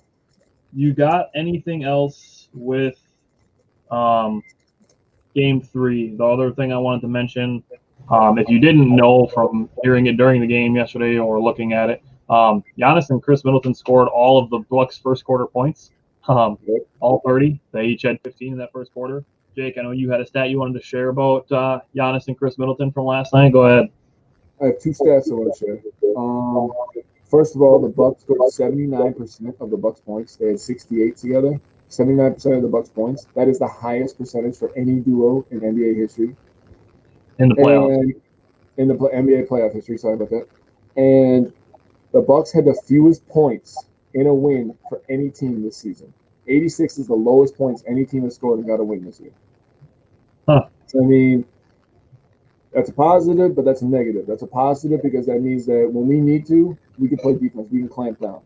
you got anything else with Game 3? The other thing I wanted to mention, if you didn't know from hearing it during the game yesterday or looking at it, Giannis and Chris Middleton scored all of the Bucks' first quarter points, all 30. They each had 15 in that first quarter. Jake, I know you had a stat you wanted to share about Giannis and Chris Middleton from last night. Go ahead. I have 2 stats I want to share. First of all, the Bucks scored 79% of the Bucks' points. They had 68 together. 79% of the Bucks' points. That is the highest percentage for any duo in NBA history. In the playoffs. And in the NBA playoff history, sorry about that. And the Bucks had the fewest points in a win for any team this season. 86 is the lowest points any team has scored and got a win this year. Huh. So, I mean, that's a positive, but that's a negative. That's a positive because that means that when we need to, we can play defense. We can clamp down.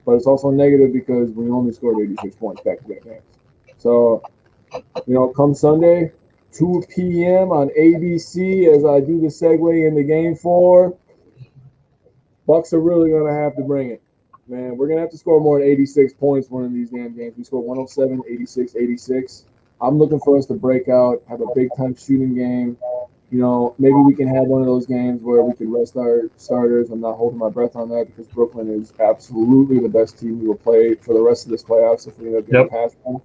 But it's also negative because we only scored 86 points back-to-back games. So, come Sunday, 2 p.m. on ABC, as I do the segue into Game 4, Bucks are really going to have to bring it. Man, we're going to have to score more than 86 points one of these damn games. We scored 107, 86, 86. I'm looking for us to break out, have a big-time shooting game. Maybe we can have one of those games where we can rest our starters. I'm not holding my breath on that because Brooklyn is absolutely the best team we will play for the rest of this playoffs if we end up getting past them.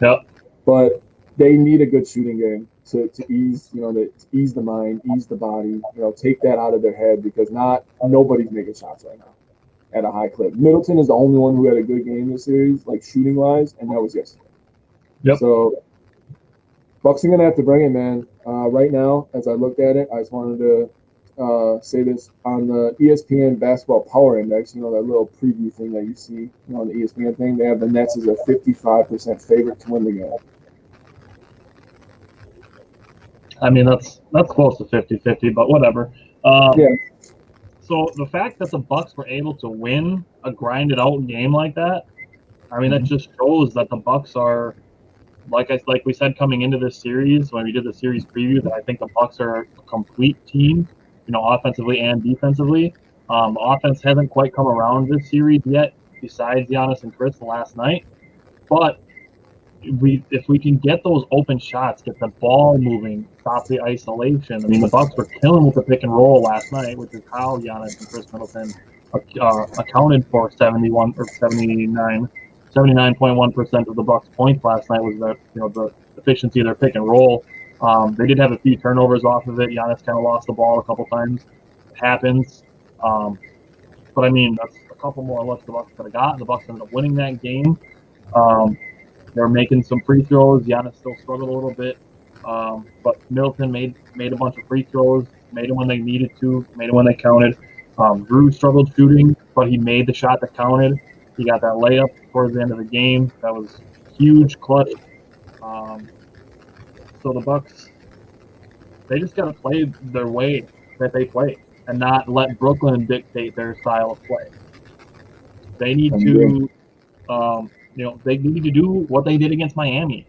Yep. But they need a good shooting game to ease, to ease the mind, ease the body, take that out of their head because nobody's making shots right now at a high clip. Middleton is the only one who had a good game this series, like shooting-wise, and that was yesterday. Yep. So Bucks are going to have to bring it, man. Right now, as I looked at it, I just wanted to say this. On the ESPN Basketball Power Index, that little preview thing that you see on the ESPN thing, they have the Nets as a 55% favorite to win the game. I mean, that's close to 50-50, but whatever. Yeah. So the fact that the Bucks were able to win a grinded-out game like that, I mean, that just shows that the Bucks are – like we said coming into this series when we did the series preview, that I think the Bucks are a complete team, offensively and defensively. Offense hasn't quite come around this series yet, besides Giannis and Chris last night. But if we can get those open shots, get the ball moving, stop the isolation. I mean, the Bucks were killing with the pick and roll last night, which is how Giannis and Chris Middleton accounted for 79.1% of the Bucks' points last night was the efficiency of their pick and roll. They did have a few turnovers off of it. Giannis kind of lost the ball a couple times. It happens. But I mean, that's a couple more looks the Bucks could have got. The Bucks ended up winning that game. They're making some free throws. Giannis still struggled a little bit. But Middleton made a bunch of free throws, made them when they needed to, made them when they counted. Drew struggled shooting, but he made the shot that counted. He got that layup towards the end of the game. That was huge, clutch. So the Bucks, they just got to play their way that they play and not let Brooklyn dictate their style of play. They need to, they need to do what they did against Miami.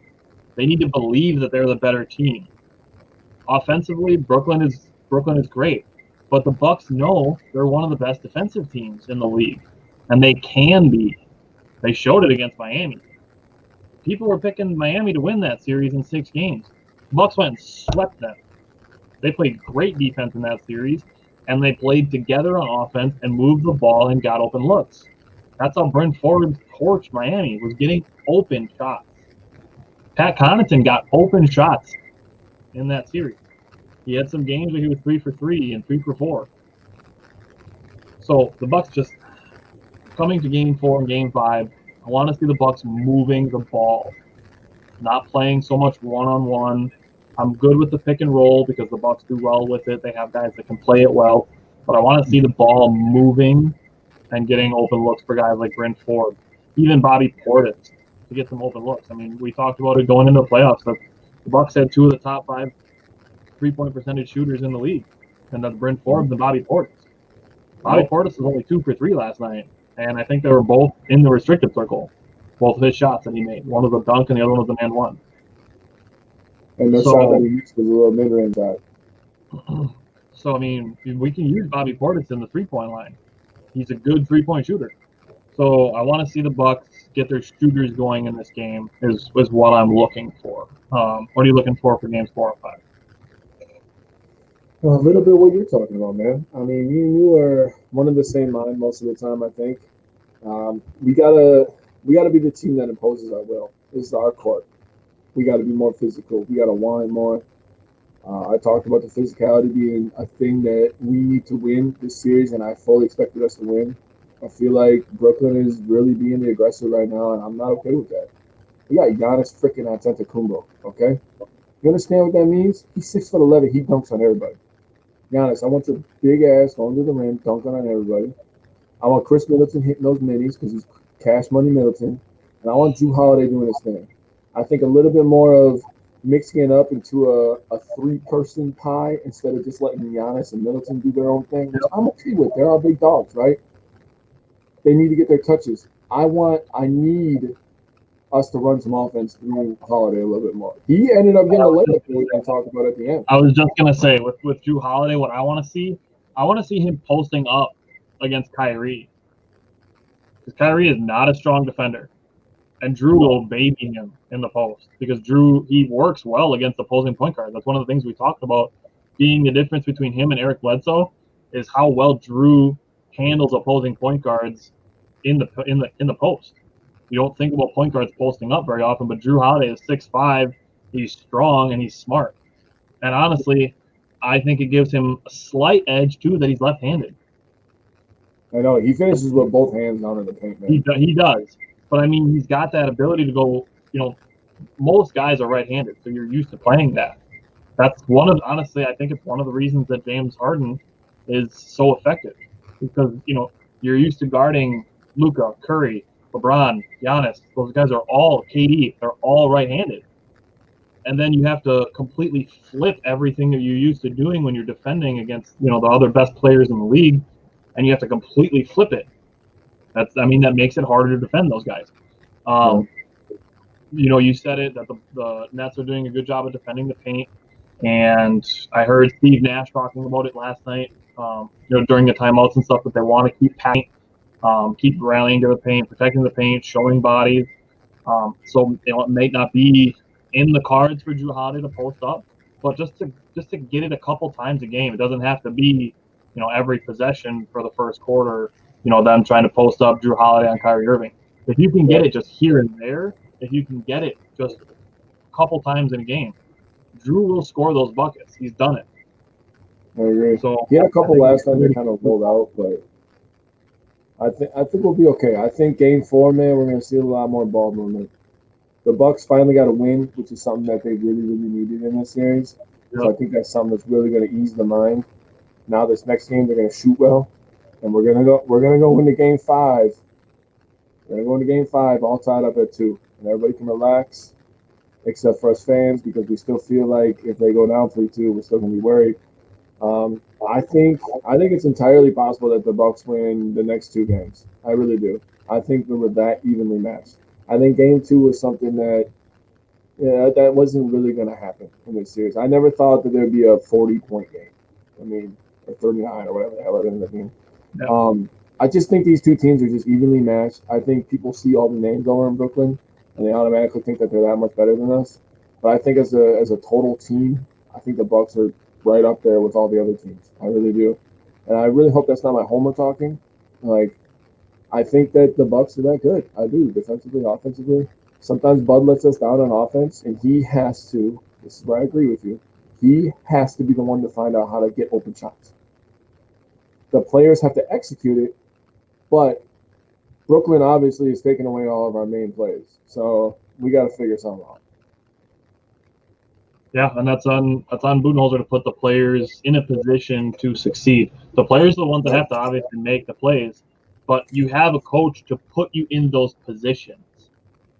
They need to believe that they're the better team. Offensively, Brooklyn is great, but the Bucks know they're one of the best defensive teams in the league, and they can be. They showed it against Miami. People were picking Miami to win that series in 6 games. The Bucks went and swept them. They played great defense in that series, and they played together on offense and moved the ball and got open looks. That's how Bryn Forbes torched Miami, was getting open shots. Pat Connaughton got open shots in that series. He had some games where he was 3 for 3 and 3 for 4. So the Bucks just coming to Game 4 and Game 5. I want to see the Bucks moving the ball, not playing so much one-on-one. I'm good with the pick and roll because the Bucks do well with it. They have guys that can play it well, but I want to see the ball moving and getting open looks for guys like Bryn Forbes, even Bobby Portis to get some open looks. I mean, we talked about it going into the playoffs. The Bucks had 2 of the top 5 3-point percentage shooters in the league, and that's Bryn Forbes and Bobby Portis. Bobby Portis was only 2 for 3 last night, and I think they were both in the restricted circle. Both of his shots that he made. One was a dunk, and the other one was an and one. And the shot that he used was a little mid-range shot. So, I mean, we can use Bobby Portis in the 3-point line. He's a good 3-point shooter. So I want to see the Bucks get their shooters going in this game is what I'm looking for. What are you looking for Games 4 and 5? Well, a little bit what you're talking about, man. I mean, me and you are one of the same mind most of the time, I think. We gotta be the team that imposes our will. This is our court. We got to be more physical. We got to want it more. I talked about the physicality being a thing that we need to win this series, and I fully expected us to win. I feel like Brooklyn is really being the aggressor right now, and I'm not okay with that. We got Giannis freaking Antetokounmpo, okay? You understand what that means? He's 6'11". He dunks on everybody. Giannis, I want your big ass going to the rim, dunking on everybody. I want Chris Middleton hitting those minis because he's Cash Money Middleton. And I want Jrue Holiday doing his thing. I think a little bit more of mixing it up into a 3-person pie instead of just letting Giannis and Middleton do their own thing, which I'm okay with. They're our big dogs, right? They need to get their touches. I need us to run some offense through Holiday a little bit more. He ended up getting a layup that we can talk about at the end. I was just going to say, with Jrue Holiday, what I want to see him posting up against Kyrie. Because Kyrie is not a strong defender. And Jrue will baby him in the post because Jrue, he works well against opposing point guards. That's one of the things we talked about being the difference between him and Eric Bledsoe is how well Jrue handles opposing point guards in the post. You don't think about point guards posting up very often, but Jrue Holiday is 6'5", he's strong and he's smart. And honestly, I think it gives him a slight edge too that he's left-handed. I know he finishes with both hands down in the paint, man. He does. But, I mean, he's got that ability to go, most guys are right-handed, so you're used to playing that. That's honestly, I think it's one of the reasons that James Harden is so effective. Because, you're used to guarding Luka, Curry, LeBron, Giannis. Those guys are all KD. They're all right-handed. And then you have to completely flip everything that you're used to doing when you're defending against, the other best players in the league, and you have to completely flip it. That makes it harder to defend those guys. You said it, that the Nets are doing a good job of defending the paint. And I heard Steve Nash talking about it last night, during the timeouts and stuff, that they want to keep rallying to the paint, protecting the paint, showing bodies. So it may not be in the cards for Jrue Holiday to post up, but just to get it a couple times a game. It doesn't have to be, every possession for the first quarter, them trying to post up Jrue Holiday on Kyrie Irving. If you can get it just here and there, if you can get it just a couple times in a game, Jrue will score those buckets. He's done it. I agree. So he had a couple last time they kind of rolled out, but I think we'll be okay. I think Game 4, man, we're going to see a lot more ball movement. The Bucks finally got a win, which is something that they really, really needed in this series. Yep. So I think that's something that's really going to ease the mind. Now this next game, they're going to shoot well, and we're gonna go into Game 5. We're gonna go into Game 5 all tied up at 2, and everybody can relax, except for us fans, because we still feel like if they go down 3-2, we're still gonna be worried. I think it's entirely possible that the Bucks win the next 2 games. I really do. I think we were that evenly matched. I think Game 2 was something that Yeah, that wasn't really going to happen in this series. I never thought that there'd be a 40-point game. I mean, or 39 or whatever the hell it ended up being. Yeah. I just think these two teams are just evenly matched. I think people see all the names over in Brooklyn, and they automatically think that they're that much better than us. But I think as a total team, I think the Bucks are right up there with all the other teams. I really do, and I really hope that's not my homer talking. Like, I think that the Bucks are that good. I do, defensively, offensively. Sometimes Bud lets us down on offense, and he has to. This is where I agree with you. He has to be the one to find out how to get open shots. The players have to execute it, but Brooklyn obviously is taking away all of our main plays. So we got to figure something out. Yeah, and that's on Budenholzer to put the players in a position to succeed. The players are the ones that have to obviously make the plays, but you have a coach to put you in those positions.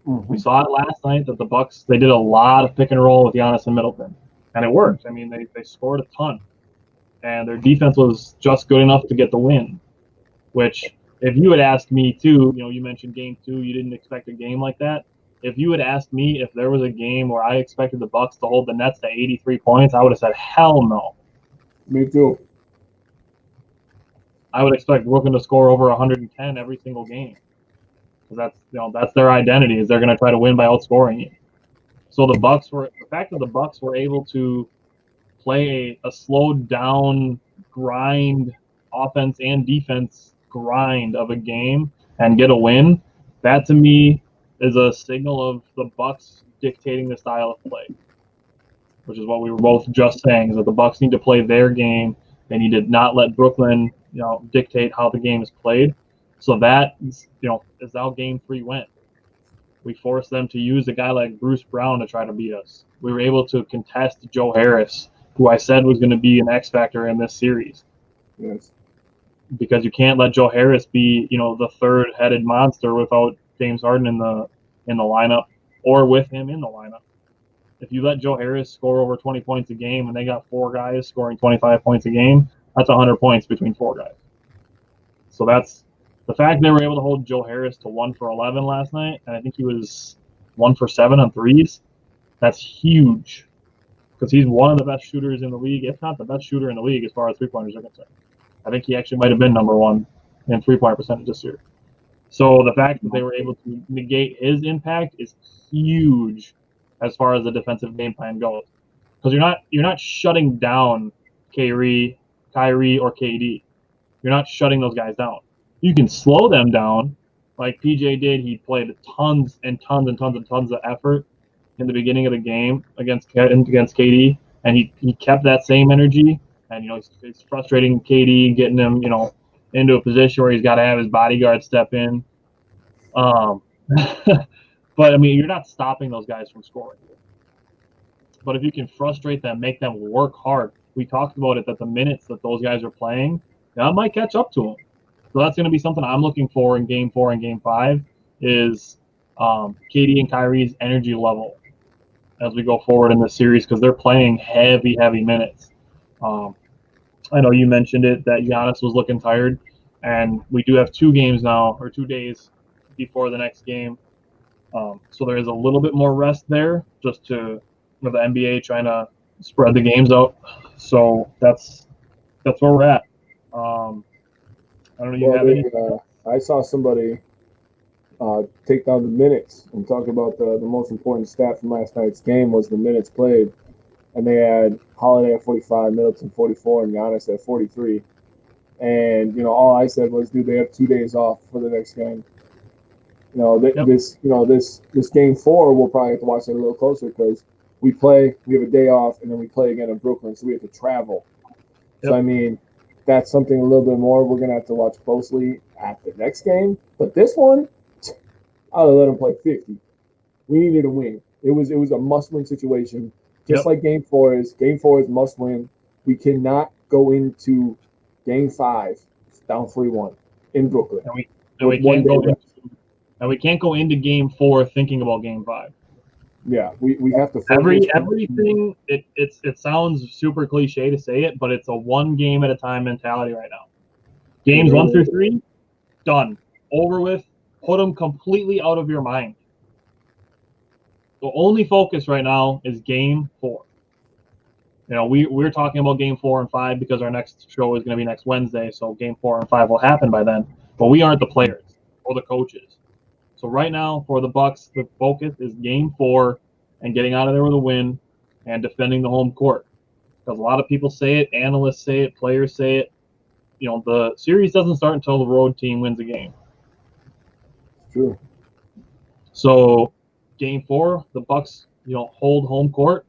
Mm-hmm. We saw it last night that the Bucks, they did a lot of pick and roll with Giannis and Middleton, and it worked. I mean, they scored a ton, and their defense was just good enough to get the win, which if you had asked me too, you mentioned game 2, you didn't expect a game like that. If you had asked me if there was a game where I expected the Bucks to hold the Nets to 83 points, I would have said, hell no. Me too. I would expect Brooklyn to score over 110 every single game. Because that's their identity, is they're going to try to win by outscoring you. So the fact that the Bucks were able to play a slowed down grind, offense and defense grind of a game and get a win, that to me is a signal of the Bucks dictating the style of play, which is what we were both just saying, is that the Bucks need to play their game. They need to not let Brooklyn, dictate how the game is played. So that, is how game 3 went. We forced them to use a guy like Bruce Brown to try to beat us. We were able to contest Joe Harris, who I said was going to be an X factor in this series. Yes. Because you can't let Joe Harris be, the third-headed monster without James Harden in the lineup, or with him in the lineup. If you let Joe Harris score over 20 points a game and they got 4 guys scoring 25 points a game, that's 100 points between 4 guys. So that's the fact they were able to hold Joe Harris to 1 for 11 last night, and I think he was 1 for 7 on threes. That's huge, because he's one of the best shooters in the league, if not the best shooter in the league as far as three-pointers are concerned. I think he actually might have been number 1 in three-point percentage this year. So the fact that they were able to negate his impact is huge as far as the defensive game plan goes, because you're not shutting down Kyrie or KD. You're not shutting those guys down. You can slow them down, like PJ did. He played tons and tons and tons and tons of effort in the beginning of the game against KD, and he kept that same energy. And it's frustrating KD, getting him into a position where he's got to have his bodyguard step in. But I mean, you're not stopping those guys from scoring. But if you can frustrate them, make them work hard. We talked about it, that the minutes that those guys are playing, that might catch up to them. So that's going to be something I'm looking for in game 4 and game 5, is KD and Kyrie's energy level as we go forward in this series, because they're playing heavy minutes. I know you mentioned it, that Giannis was looking tired, and we do have 2 games now, or 2 days before the next game. So there is a little bit more rest there, just to the NBA trying to spread the games out. So that's where we're at. I don't know. You have any? I saw somebody take down the minutes and talk about the most important stat from last night's game was the minutes played, and they had Holiday at 45, Middleton 44, and Giannis at 43. And all I said was, dude, they have 2 days off for the next game. This game 4, we'll probably have to watch it a little closer, because we have a day off, and then we play again in Brooklyn, so we have to travel. Yep. So I mean, that's something a little bit more we're gonna have to watch closely at the next game. But this one, I'll let them play 50. We needed a win. It was a must-win situation, just like game 4 is. Game 4 is must-win. We cannot go into game 5 down 3-1 in Brooklyn. And we can't go into game 4 thinking about game 5. Yeah, we have to. Everything. It sounds super cliche to say it, but it's a 1 game at a time mentality right now. Games 1 through 3, done, over with. Put them completely out of your mind. The only focus right now is Game 4. You know, we're talking about Game 4 and 5 because our next show is going to be next Wednesday, so Game 4 and 5 will happen by then. But we aren't the players or the coaches. So right now for the Bucks, the focus is Game 4 and getting out of there with a win and defending the home court. Because a lot of people say it, analysts say it, players say it. You know, the series doesn't start until the road team wins a game. True. So Game 4, the Bucks, hold home court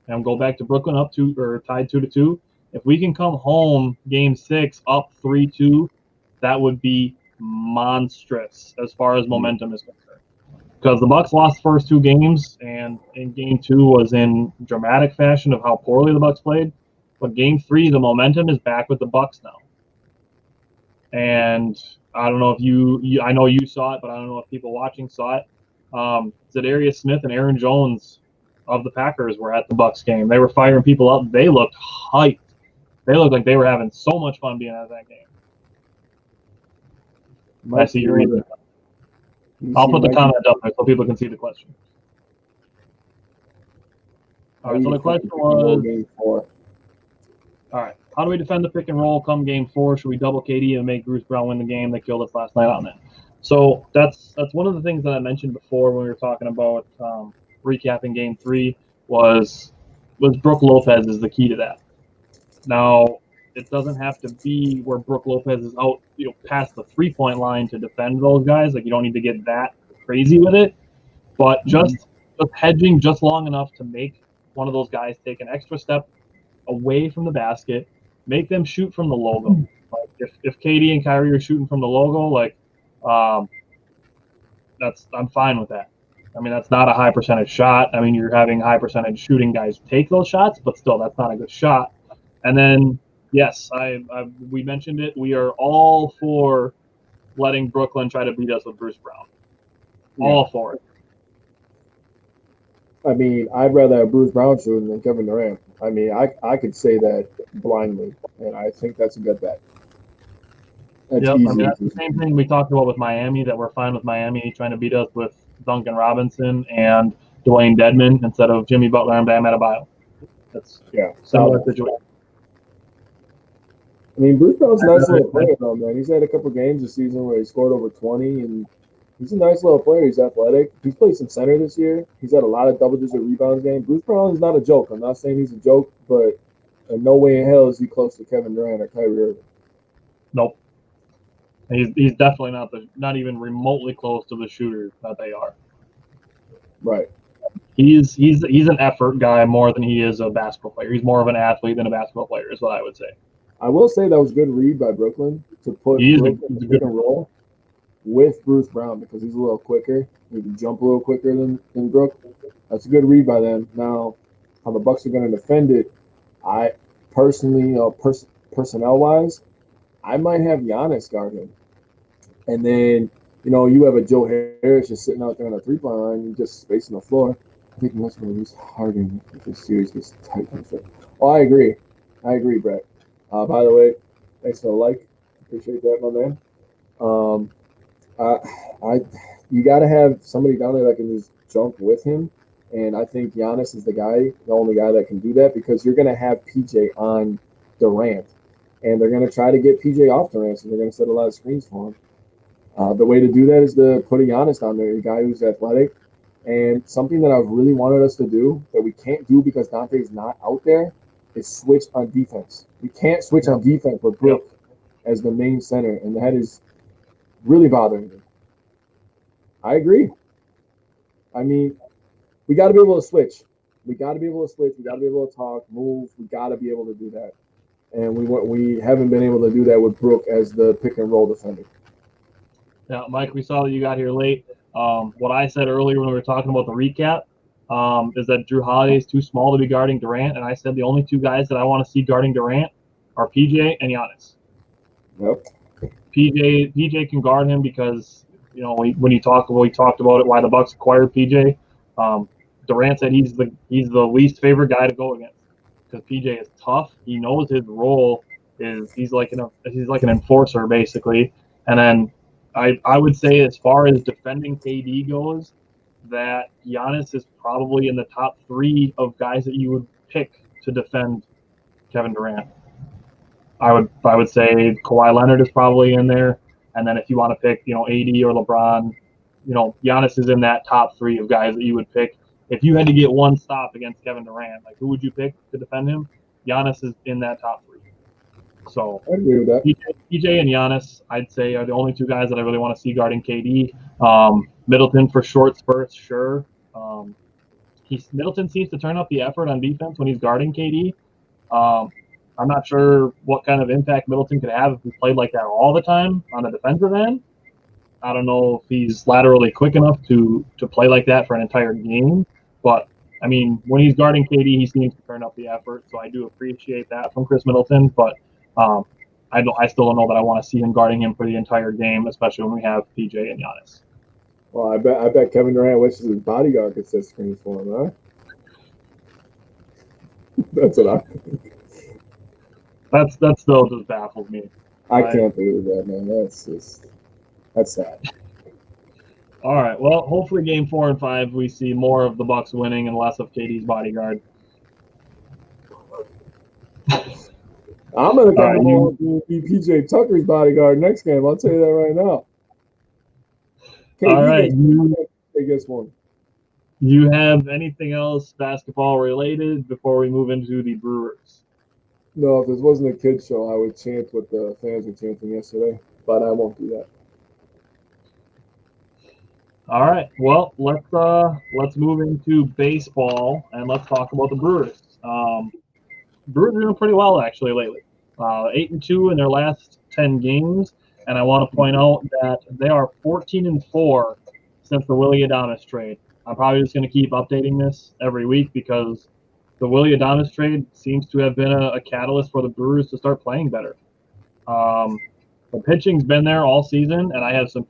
and go back to Brooklyn tied 2-2. If we can come home Game 6 up 3-2, that would be monstrous as far as momentum is concerned. Because the Bucks lost the first 2 games, and in Game 2 was in dramatic fashion of how poorly the Bucks played. But Game 3, the momentum is back with the Bucks now. And I don't know if I know you saw it, but I don't know if people watching saw it. Zadarius Smith and Aaron Jones of the Packers were at the Bucks game. They were firing people up. They looked hyped. They looked like they were having so much fun being at that game. I see you reading. I'll put the comment up there so people can see the question. All right, so the question was, all right, how do we defend the pick and roll come Game 4? Should we double KD and make Bruce Brown win the game? They killed us last night on that. So that's one of the things that I mentioned before when we were talking about recapping Game 3 was Brook Lopez is the key to that. Now, it doesn't have to be where Brook Lopez is out, past the 3-point line to defend those guys. Like, you don't need to get that crazy with it, but just hedging just long enough to make one of those guys take an extra step away from the basket, make them shoot from the logo. Like if KD and Kyrie are shooting from the logo, like I'm fine with that. I mean, that's not a high percentage shot. I mean, you're having high percentage shooting guys take those shots, but still, that's not a good shot. And then, yes, we mentioned it. We are all for letting Brooklyn try to beat us with Bruce Brown. All for it. I mean, I'd rather have Bruce Brown shooting than Kevin Durant. I mean, I could say that blindly, and I think that's a good bet. That's easy. I mean, that's the same thing we talked about with Miami, that we're fine with Miami trying to beat us with Duncan Robinson and Dwayne Dedmon instead of Jimmy Butler and Bam Adebayo. That's similar situation. I mean, Bruce Brown's a nice little player, though, man. He's had a couple games this season where he scored over 20, and he's a nice little player. He's athletic. He's played some center this year. He's had a lot of double-digit rebounds game. Bruce Brown is not a joke. I'm not saying he's a joke, but in no way in hell is he close to Kevin Durant or Kyrie Irving. Nope. He's definitely not even remotely close to the shooter that they are. Right. He's an effort guy more than he is a basketball player. He's more of an athlete than a basketball player, is what I would say. I will say that was a good read by Brooklyn to put Brooklyn in the pick and roll with Bruce Brown because he's a little quicker. He can jump a little quicker than Brook. That's a good read by them. Now, how the Bucks are going to defend it, I personally, personnel-wise, I might have Giannis guard him. And then, you have a Joe Harris just sitting out there on a 3-point line. You just spacing the floor. I think that's going to use Harden if this series gets tight. Oh, I agree, Brett. By the way, thanks for the like. Appreciate that, my man. You got to have somebody down there that can just jump with him. And I think Giannis is the only guy that can do that because you're going to have PJ on Durant. And they're going to try to get PJ off Durant, so they're going to set a lot of screens for him. The way to do that is to put Giannis down there, a guy who's athletic. And something that I've really wanted us to do that we can't do because Dante's not out there is switch on defense. We can't switch on defense with Brook as the main center, and that is really bothering me. I agree. I mean, we got to be able to switch. We got to be able to talk, move. We got to be able to do that. And we haven't been able to do that with Brook as the pick and roll defender. Yeah, Mike, we saw that you got here late. What I said earlier when we were talking about the recap is that Drew Holiday is too small to be guarding Durant, and I said the only 2 guys that I want to see guarding Durant are PJ and Giannis. Yep. PJ can guard him because when we talked about it, why the Bucks acquired PJ. Durant said he's the least favorite guy to go against because PJ is tough. He knows his role is he's like an enforcer basically, and then I would say as far as defending KD goes, that Giannis is probably in the top 3 of guys that you would pick to defend Kevin Durant. I would say Kawhi Leonard is probably in there, and then if you want to pick, AD or LeBron, Giannis is in that top 3 of guys that you would pick. If you had to get one stop against Kevin Durant, like who would you pick to defend him? Giannis is in that top 3. So I agree with that. PJ and Giannis, I'd say, are the only 2 guys that I really want to see guarding KD. Middleton for short spurts, sure. Middleton seems to turn up the effort on defense when he's guarding KD. I'm not sure what kind of impact Middleton could have if he played like that all the time on the defensive end. I don't know if he's laterally quick enough to play like that for an entire game. But, I mean, when he's guarding KD, he seems to turn up the effort. So I do appreciate that from Chris Middleton. But I still don't know that I want to see him guarding him for the entire game, especially when we have PJ and Giannis. Well, I bet Kevin Durant wishes his bodyguard could set screens for him, right? That's what I think. That still just baffles me. I can't believe that, man. That's sad. All right. Well, hopefully game 4 and 5 we see more of the Bucks winning and less of KD's bodyguard. I'm gonna come on to be PJ Tucker's bodyguard next game. I'll tell you that right now. KD all right. Gets one. You have anything else basketball related before we move into the Brewers? No, if this wasn't a kid's show, I would chant what the fans were chanting yesterday, but I won't do that. All right. Well, let's move into baseball and let's talk about the Brewers. Brewers are doing pretty well actually lately. 8-2 in their last 10 games, and I want to point out that they are 14-4 since the Willy Adames trade. I'm probably just going to keep updating this every week because the Willy Adames trade seems to have been a catalyst for the Brewers to start playing better. The pitching's been there all season, and I have some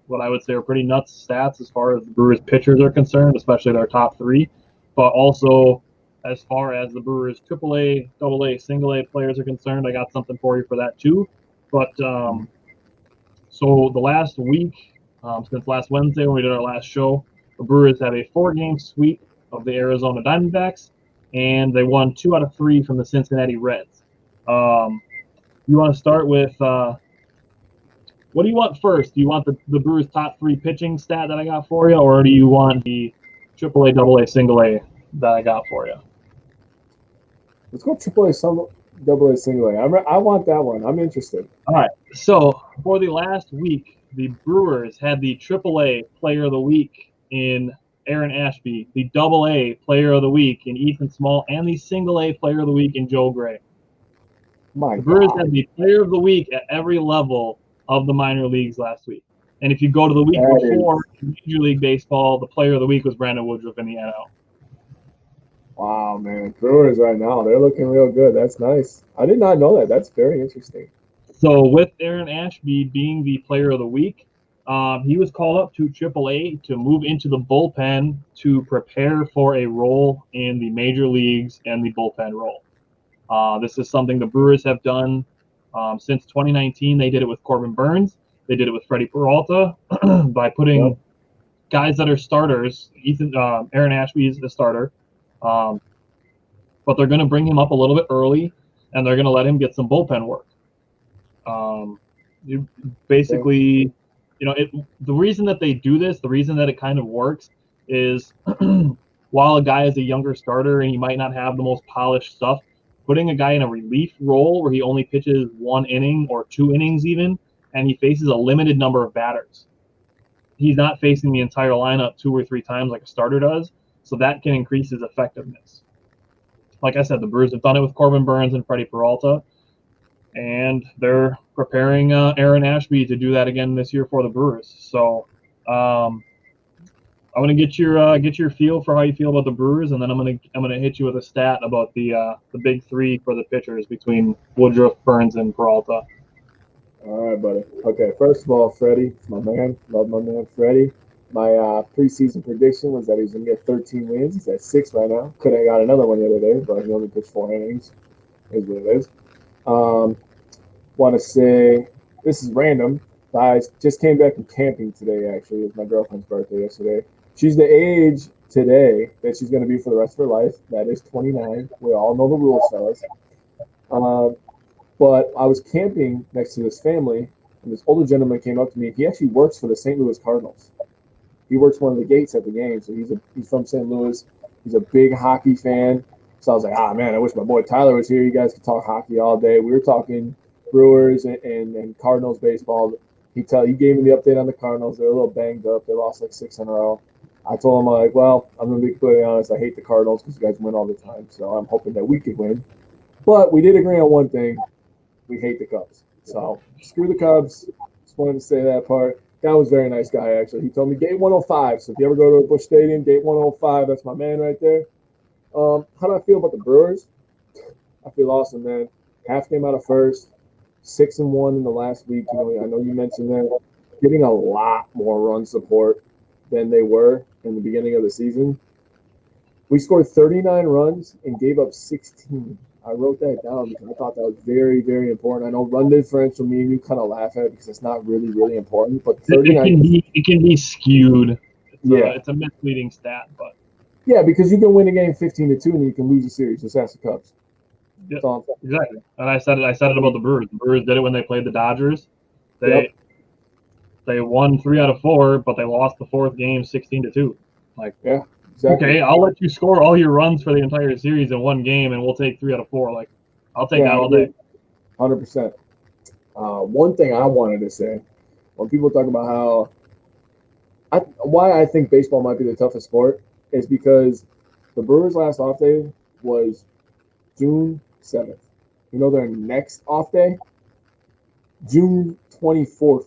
what I would say are pretty nuts stats as far as the Brewers pitchers are concerned, especially their top 3, but also as far as the Brewers AAA, AA, single A players are concerned. I got something for you for that too. But so the last week, since last Wednesday when we did our last show, the Brewers have a 4-game sweep of the Arizona Diamondbacks, and they won 2 out of 3 from the Cincinnati Reds. You want to start with what do you want first? Do you want the Brewers' top 3 pitching stat that I got for you, or do you want the AAA, AA, single A that I got for you? Let's go AAA, AA, single A. I want that one. I'm interested. All right. So for the last week, the Brewers had the AAA Player of the Week in Aaron Ashby, the AA Player of the Week in Ethan Small, and the single A Player of the Week in Joe Gray. The Brewers had the Player of the Week at every level of the minor leagues last week. And if you go to the week before in Major League Baseball, the Player of the Week was Brandon Woodruff in the NL. Wow, man. Brewers right now, they're looking real good. That's nice. I did not know that. That's very interesting. So with Aaron Ashby being the Player of the Week, he was called up to AAA to move into the bullpen to prepare for a role in the major leagues and the bullpen role. This is something the Brewers have done since 2019. They did it with Corbin Burns. They did it with Freddie Peralta by putting guys that are starters. Aaron Ashby is the starter. But they're going to bring him up a little bit early, and they're going to let him get some bullpen work. The reason that they do this, the reason that it kind of works is while a guy is a younger starter and he might not have the most polished stuff, putting a guy in a relief role where he only pitches 1 inning or 2 innings even, and he faces a limited number of batters. He's not facing the entire lineup 2 or 3 times like a starter does, so that can increase his effectiveness. Like I said, the Brewers have done it with Corbin Burns and Freddie Peralta, and they're preparing Aaron Ashby to do that again this year for the Brewers. So I'm gonna get your feel for how you feel about the Brewers, and then I'm gonna hit you with a stat about the big 3 for the pitchers between Woodruff, Burns, and Peralta. All right, buddy. Okay, first of all, Freddie, my man, love my man, Freddie. My preseason prediction was that he was going to get 13 wins. He's at 6 right now. Could have got another one the other day, but he only pitched 4 innings. Is what it is. Want to say this is random. I just came back from camping today. Actually, it was my girlfriend's birthday yesterday. She's the age today that she's going to be for the rest of her life. That is 29. We all know the rules, fellas. But I was camping next to this family, and this older gentleman came up to me. He actually works for the St. Louis Cardinals. He works one of the gates at the game, so he's from St. Louis. He's a big hockey fan. So I was like, man, I wish my boy Tyler was here. You guys could talk hockey all day. We were talking Brewers and Cardinals baseball. He gave me the update on the Cardinals. They're a little banged up. They lost like 6 in a row. I told him, I'm going to be completely honest. I hate the Cardinals because you guys win all the time. So I'm hoping that we could win. But we did agree on one thing. We hate the Cubs. So screw the Cubs. Just wanted to say that part. Guy was a very nice guy, actually. He told me gate 105. So if you ever go to Busch Stadium, gate 105, that's my man right there. How do I feel about the Brewers? I feel awesome, man. Half game out of first, 6-1 in the last week. I know you mentioned that. Getting a lot more run support than they were in the beginning of the season. We scored 39 runs and gave up 16. I wrote that down because I thought that was very, very important. I know run differential, me and you kind of laugh at it because it's not really, really important. But 39, it can be skewed. It's a misleading stat, but yeah, because you can win a game 15-2 and you can lose a series. Just ask the Cubs. Yeah, exactly. And I said it about the Brewers. The Brewers did it when they played the Dodgers. They won 3 out of 4, but they lost the 4th game 16-2. Yeah. Exactly. Okay, I'll let you score all your runs for the entire series in one game, and we'll take 3 out of 4. I'll take that all day. 100%. One thing I wanted to say, when people talk about why I think baseball might be the toughest sport, is because the Brewers' last off day was June 7th. Their next off day, June 24th.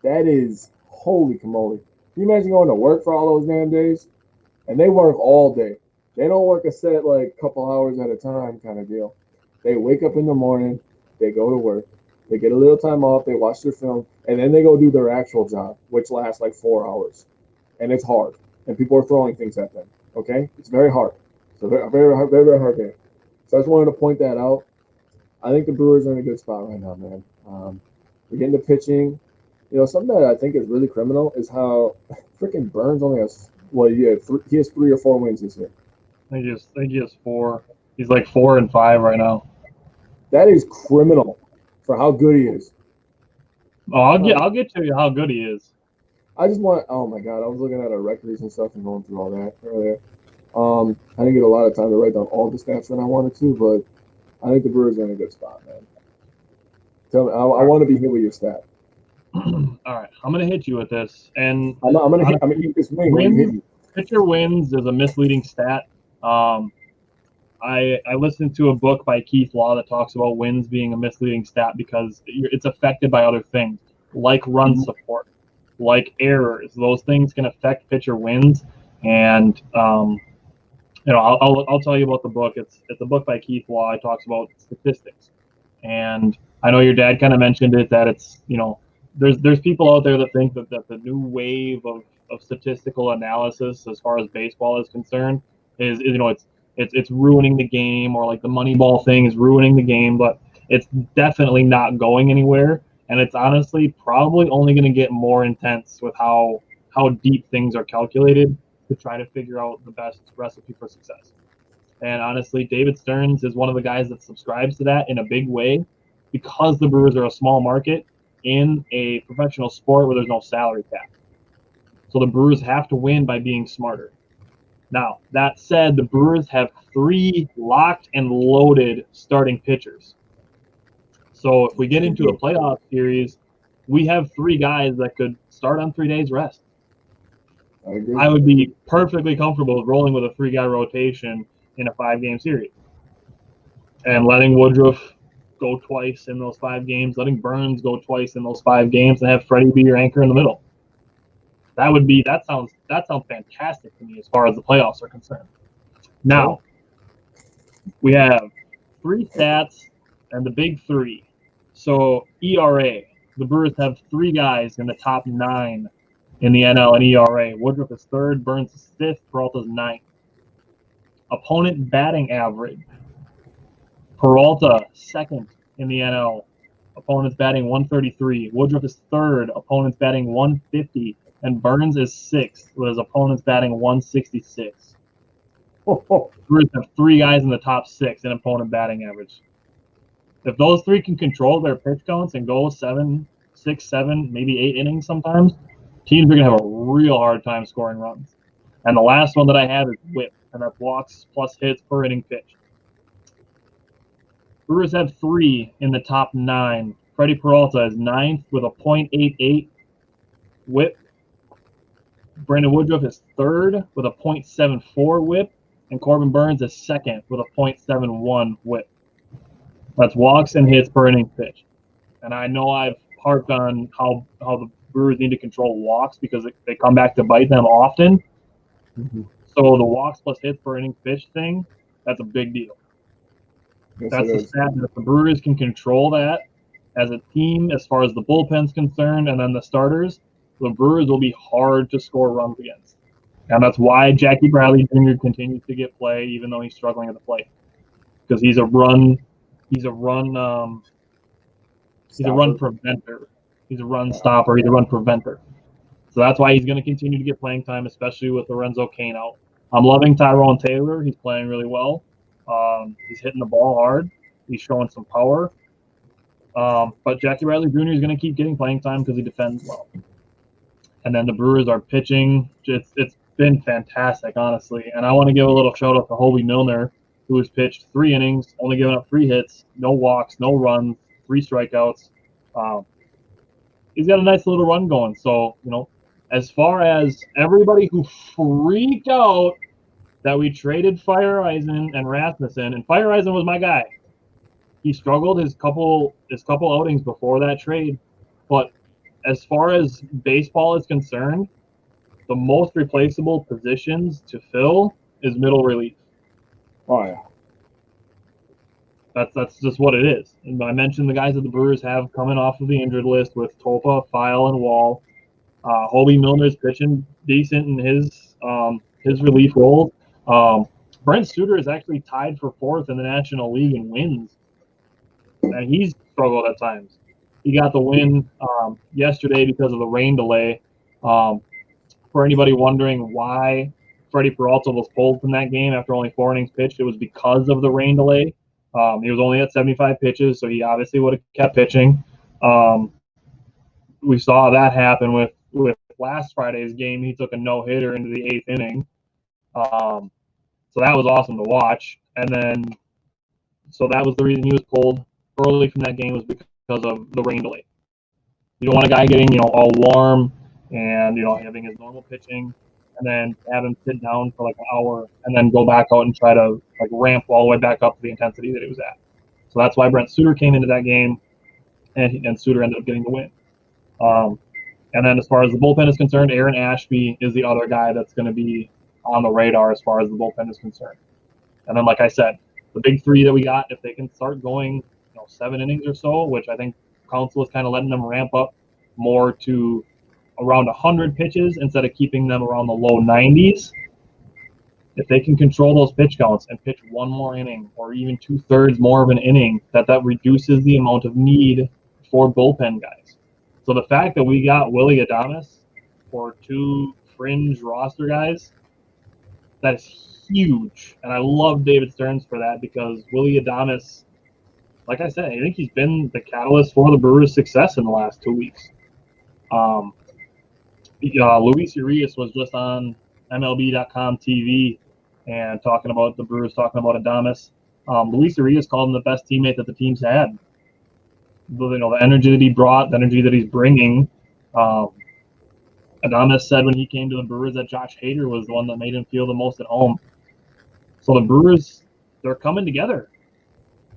That is holy camole. Can you imagine going to work for all those damn days? And they work all day. They don't work a set like a couple hours at a time kind of deal. They wake up in the morning, they go to work, they get a little time off, they watch their film, and then they go do their actual job, which lasts like 4 hours. And it's hard. And people are throwing things at them. Okay? It's very hard. It's a very, very, very, very hard game. So I just wanted to point that out. I think the Brewers are in a good spot right now, man. We're getting to pitching. Something that I think is really criminal is how freaking Burns only has he has 3 or 4 wins this year. I think he has 4. He's like 4-5 right now. That is criminal for how good he is. Oh, I'll get to you how good he is. I just want. Oh my God, I was looking at our records and stuff and going through all that earlier. I didn't get a lot of time to write down all the stats that I wanted to, but I think the Brewers are in a good spot, man. Tell me, I want to be here with your stat. All right, I'm gonna hit you with this, and I'm gonna eat this wing. Pitcher wins is a misleading stat. I listened to a book by Keith Law that talks about wins being a misleading stat because it's affected by other things like run support, like errors. Those things can affect pitcher wins, and I'll tell you about the book. It's a book by Keith Law. It talks about statistics, and I know your dad kind of mentioned it that it's there's people out there that think that the new wave of statistical analysis as far as baseball is concerned is it's ruining the game, or like the Moneyball thing is ruining the game, but it's definitely not going anywhere, and it's honestly probably only going to get more intense with how deep things are calculated to try to figure out the best recipe for success. And honestly, David Stearns is one of the guys that subscribes to that in a big way because the Brewers are a small market in a professional sport where there's no salary cap. So the Brewers have to win by being smarter. Now, that said, the Brewers have 3 locked and loaded starting pitchers. So if we get into a playoff series, we have 3 guys that could start on 3 days rest. I agree. I would be perfectly comfortable with rolling with a 3-guy rotation in a 5-game series. And letting Woodruff go twice in those 5 games, letting Burns go twice in those 5 games, and have Freddie be your anchor in the middle. That sounds fantastic to me as far as the playoffs are concerned. Now, we have 3 stats and the big 3. So ERA, the Brewers have 3 guys in the top 9 in the NL in ERA. Woodruff is 3rd, Burns is 5th, Peralta's 9th. Opponent batting average, Peralta 2nd in the NL. Opponents batting 133. Woodruff is 3rd. Opponents batting 150. and Burns is 6th with his opponents batting 166. Oh, Brewers have 3 guys in the top 6 in opponent batting average. If those 3 can control their pitch counts and go 7, 6, 7, maybe 8 innings sometimes, teams are going to have a real hard time scoring runs. And the last one that I have is WHIP, and that's walks plus hits per inning pitched. Brewers have 3 in the top 9. Freddie Peralta is 9th with a .88 WHIP. Brandon Woodruff is 3rd with a .74 WHIP, and Corbin Burns is 2nd with a .71 WHIP. That's walks and hits per inning pitched. And I know I've harped on how the Brewers need to control walks because they come back to bite them often. Mm-hmm. So the walks plus hits per inning pitched thing, that's a big deal. Yes, that's the stat. If the Brewers can control that as a team, as far as the bullpen's concerned, and then the starters, the Brewers will be hard to score runs against. And that's why Jackie Bradley Jr. continues to get play, even though he's struggling at the plate, because he's a run preventer. He's a run stopper. He's a run preventer. So that's why he's going to continue to get playing time, especially with Lorenzo Cain out. I'm loving Tyrone Taylor. He's playing really well. He's hitting the ball hard. He's showing some power. But Jackie Bradley Jr. is going to keep getting playing time because he defends well. And then the Brewers are pitching. It's been fantastic, honestly. And I want to give a little shout out to Hobie Milner, who has pitched 3 innings, only given up 3 hits, no walks, no runs, 3 strikeouts. He's got a nice little run going. So, as far as everybody who freaked out that we traded Feyereisen and Rasmussen, and Feyereisen was my guy. He struggled his couple outings before that trade, but as far as baseball is concerned, the most replaceable positions to fill is middle relief. Oh yeah. That's just what it is. And I mentioned the guys that the Brewers have coming off of the injured list with Topa, File, and Wall. Hobie Milner's pitching decent in his relief role. Brent Suter is actually tied for 4th in the National League in wins, and he's struggled at times. He got the win yesterday because of the rain delay. For anybody wondering why Freddie Peralta was pulled from that game after only 4 innings pitched, it was because of the rain delay. He was only at 75 pitches, so he obviously would have kept pitching. We saw that happen with last Friday's game. He took a no-hitter into the 8th inning. So that was awesome to watch. And then, so that was the reason he was pulled early from that game, was because of the rain delay. You don't want a guy getting, all warm and, having his normal pitching, and then have him sit down for like an hour and then go back out and try to ramp all the way back up to the intensity that he was at. So that's why Brent Suter came into that game, and Suter ended up getting the win. And then as far as the bullpen is concerned, Aaron Ashby is the other guy that's going to be on the radar as far as the bullpen is concerned. And then, like I said, the big 3 that we got, if they can start going 7 innings or so, which I think Council is kind of letting them ramp up more to around 100 pitches instead of keeping them around the low 90s. If they can control those pitch counts and pitch 1 more inning or even 2/3 more of an inning, that reduces the amount of need for bullpen guys. So the fact that we got Willy Adames for 2 fringe roster guys, that is huge. And I love David Stearns for that, because Willy Adames, like I said, I think he's been the catalyst for the Brewers' success in the last 2 weeks. Luis Urias was just on MLB.com TV and talking about the Brewers, talking about Adames. Luis Urias called him the best teammate that the team's had. The energy that he brought, the energy that he's bringing. Adames said when he came to the Brewers that Josh Hader was the one that made him feel the most at home. So the Brewers, they're coming together.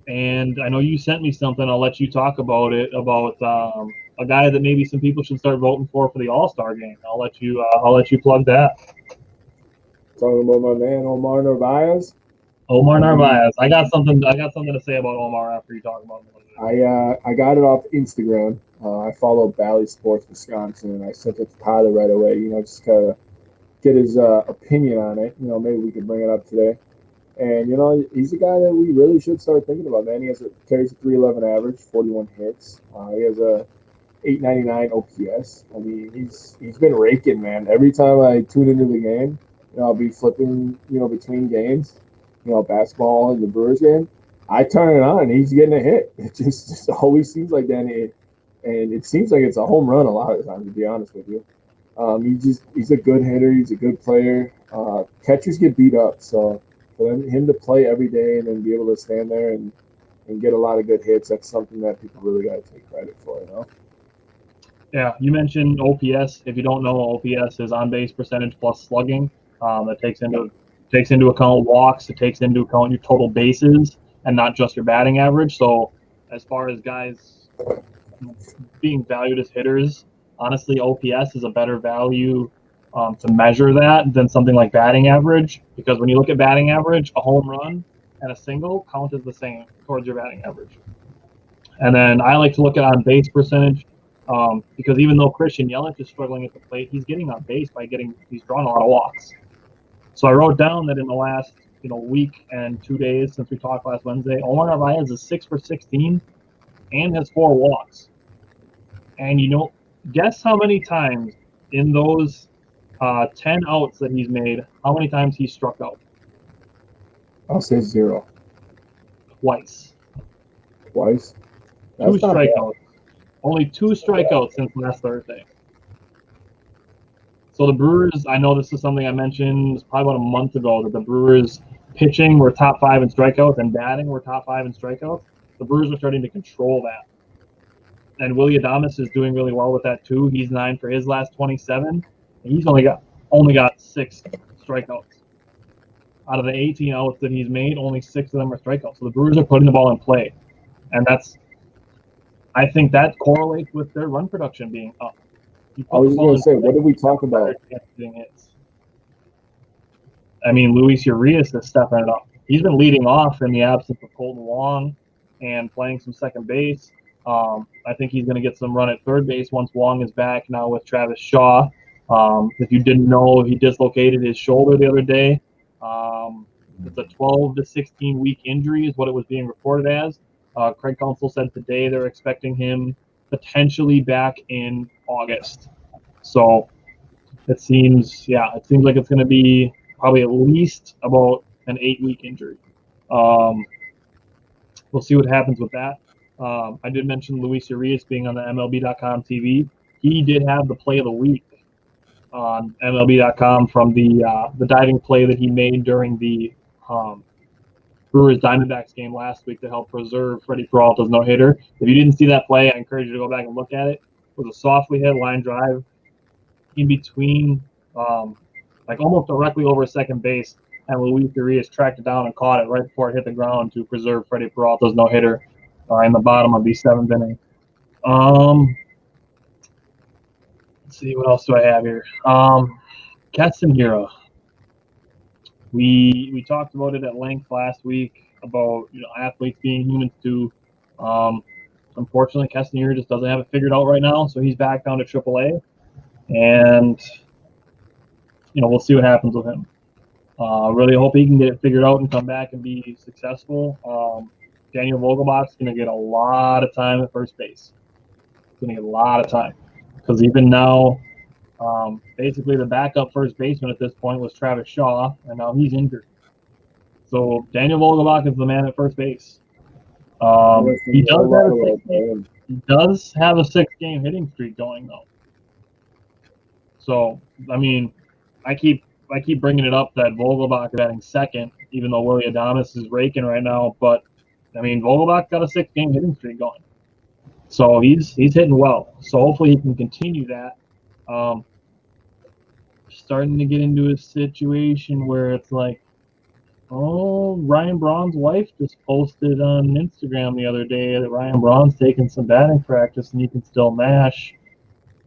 And I know you sent me something. I'll let you talk about it, about a guy that maybe some people should start voting for the All-Star game. I'll let you plug that. Talking about my man Omar Narvaez. Omar Narvaez. I got something to say about Omar after you talk about him. I got it off Instagram. I follow Bally Sports Wisconsin, and I sent it to Tyler right away. Just kind of get his opinion on it. Maybe we could bring it up today. And he's a guy that we really should start thinking about. Man, he carries a .311 average, 41 hits. He has a .899 OPS. I mean, he's been raking, man. Every time I tune into the game, I'll be flipping, between games, basketball and the Brewers game. I turn it on, and he's getting a hit. It just always seems like that, and it seems like it's a home run a lot of the time, to be honest with you. He's a good hitter. He's a good player. Catchers get beat up, so for him to play every day and then be able to stand there and get a lot of good hits, that's something that people really got to take credit for, Yeah, you mentioned OPS. If you don't know, OPS is on base percentage plus slugging. That takes into account walks. It takes into account your total bases and not just your batting average. So, as far as guys being valued as hitters, honestly, OPS is a better value to measure that than something like batting average. Because when you look at batting average, a home run and a single count as the same towards your batting average. And then I like to look at on base percentage. Because even though Christian Yelich is struggling at the plate, he's getting on base he's drawn a lot of walks. So I wrote down that in the last week and 2 days since we talked last Wednesday, Omar Narvaez is 6 for 16 and has 4 walks. And guess how many times in those 10 outs that he's made, how many times he struck out? I'll say 0. Twice. Twice? 2 strikeouts. Only 2 strikeouts since last Thursday. So the Brewers, I know this is something I mentioned probably about a month ago, that the Brewers pitching were top 5 in strikeouts and batting were top 5 in strikeouts. The Brewers are starting to control that. And Willie Adames is doing really well with that too. He's 9 for his last 27. And he's only got 6 strikeouts. Out of the 18 outs that he's made, only 6 of them are strikeouts. So the Brewers are putting the ball in play. And I think that correlates with their run production being up. I was just going to say, what did we talk about? I mean, Luis Urias is stepping it up. He's been leading off in the absence of Colton Wong and playing some second base. I think he's going to get some run at third base once Wong is back now with Travis Shaw. If you didn't know, he dislocated his shoulder the other day. It's a 12 to 16 week injury is what it was being reported as. Craig Counsell said today they're expecting him potentially back in August. So it seems like it's going to be probably at least about an 8-week injury. We'll see what happens with that. I did mention Luis Urias being on the MLB.com TV. He did have the play of the week on MLB.com from the diving play that he made during the Brewers Diamondbacks game last week to help preserve Freddie Peralta's no-hitter. If you didn't see that play, I encourage you to go back and look at it. It was a softly hit line drive in between, almost directly over second base, and Luis Urias tracked it down and caught it right before it hit the ground to preserve Freddie Peralta's no-hitter in the bottom of the 7th inning. Let's see, what else do I have here? Castanera. We talked about it at length last week about athletes being humans too. Unfortunately, Castanera just doesn't have it figured out right now, so he's back down to AAA, and we'll see what happens with him. Really hope he can get it figured out and come back and be successful. Daniel Vogelbach's going to get a lot of time at first base. He's going to get a lot of time because even now, basically the backup first baseman at this point was Travis Shaw, and now he's injured. So Daniel Vogelbach is the man at first base. He does have a 6-game hitting streak going though. So I mean, I keep bringing it up that Vogelbach is batting second, even though Willie Adames is raking right now. But I mean, Vogelbach got a 6-game hitting streak going, so he's hitting well. So hopefully he can continue that. Starting to get into a situation where it's like, Ryan Braun's wife just posted on Instagram the other day that Ryan Braun's taking some batting practice and he can still mash.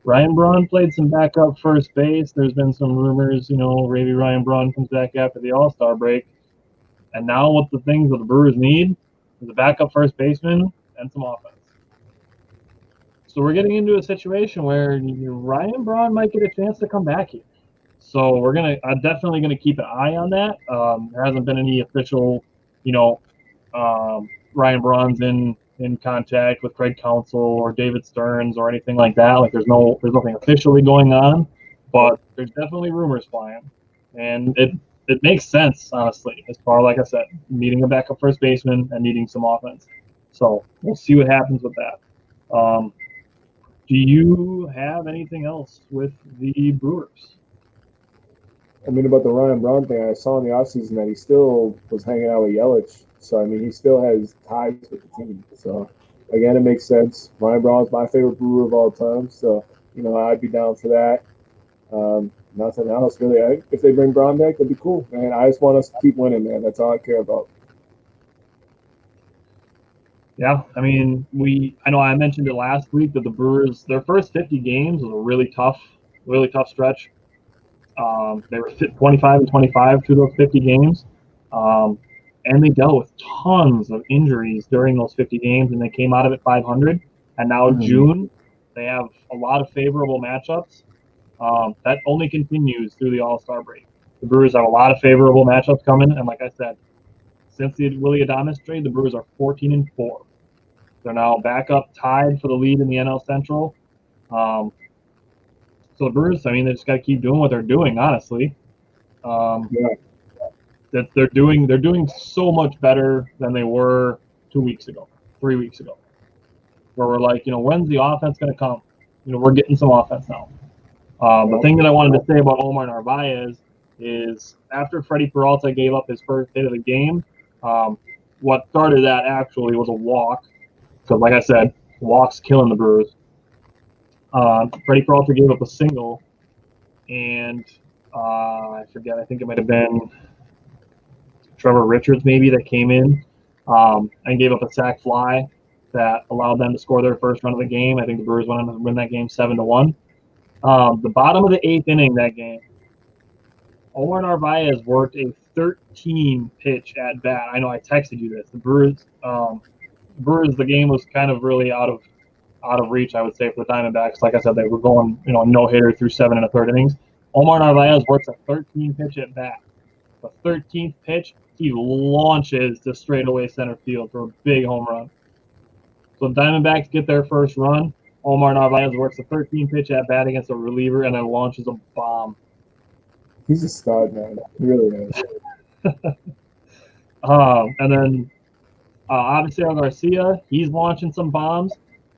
Ryan Braun played some backup first base. There's been some rumors, maybe Ryan Braun comes back after the All-Star break. And now what the things that the Brewers need is a backup first baseman and some offense. So we're getting into a situation where Ryan Braun might get a chance to come back here. So I'm definitely gonna keep an eye on that. There hasn't been any official, Ryan Braun's in in contact with Craig Counsell or David Stearns or anything like that. Like there's nothing officially going on, but there's definitely rumors flying, and it makes sense, honestly, as far, like I said, needing a backup first baseman and needing some offense. So we'll see what happens with that. Do you have anything else with the Brewers? I mean, about the Ryan Braun thing, I saw in the offseason that he still was hanging out with Yelich. So, I mean, he still has ties with the team. So, again, it makes sense. Ryan Braun's my favorite Brewer of all time. So, I'd be down for that. Nothing else, really. If they bring Braun back, that'd be cool, man. I just want us to keep winning, man. That's all I care about. Yeah, I mean, I know I mentioned it last week that the Brewers, their first 50 games was a really tough stretch. They were 25-25 through those 50 games, and they dealt with tons of injuries during those 50 games, and they came out of it 500. And now June, they have a lot of favorable matchups. That only continues through the All-Star break. The Brewers have a lot of favorable matchups coming, and like I said, since the Willy Adames trade, the Brewers are 14-4. They're now back up tied for the lead in the NL Central. So the Brewers, I mean, they just got to keep doing what they're doing, honestly. That they're doing so much better than they were 2 weeks ago, 3 weeks ago, where we're like, when's the offense going to come? We're getting some offense now. The thing that I wanted to say about Omar Narvaez is after Freddie Peralta gave up his first hit of the game, what started that actually was a walk. Because, like I said, walks killing the Brewers. Freddie Peralta gave up a single, and I forget. I think it might have been Trevor Richards, maybe, that came in and gave up a sac fly that allowed them to score their first run of the game. I think the Brewers went on to win that game 7-1. The bottom of the eighth inning that game, Omar Narvaez worked a 13-pitch at bat. I know I texted you this. The Brewers, the game was kind of really out of reach, I would say, for the Diamondbacks. Like I said, they were going, no-hitter through 7 1/3 innings. Omar Narvaez works a 13-pitch at bat. The 13th pitch, he launches to straightaway center field for a big home run. So the Diamondbacks get their first run. Omar Narvaez works a 13-pitch at bat against a reliever and then launches a bomb. He's a stud, man. He really is. And then obviously Garcia, he's launching some bombs.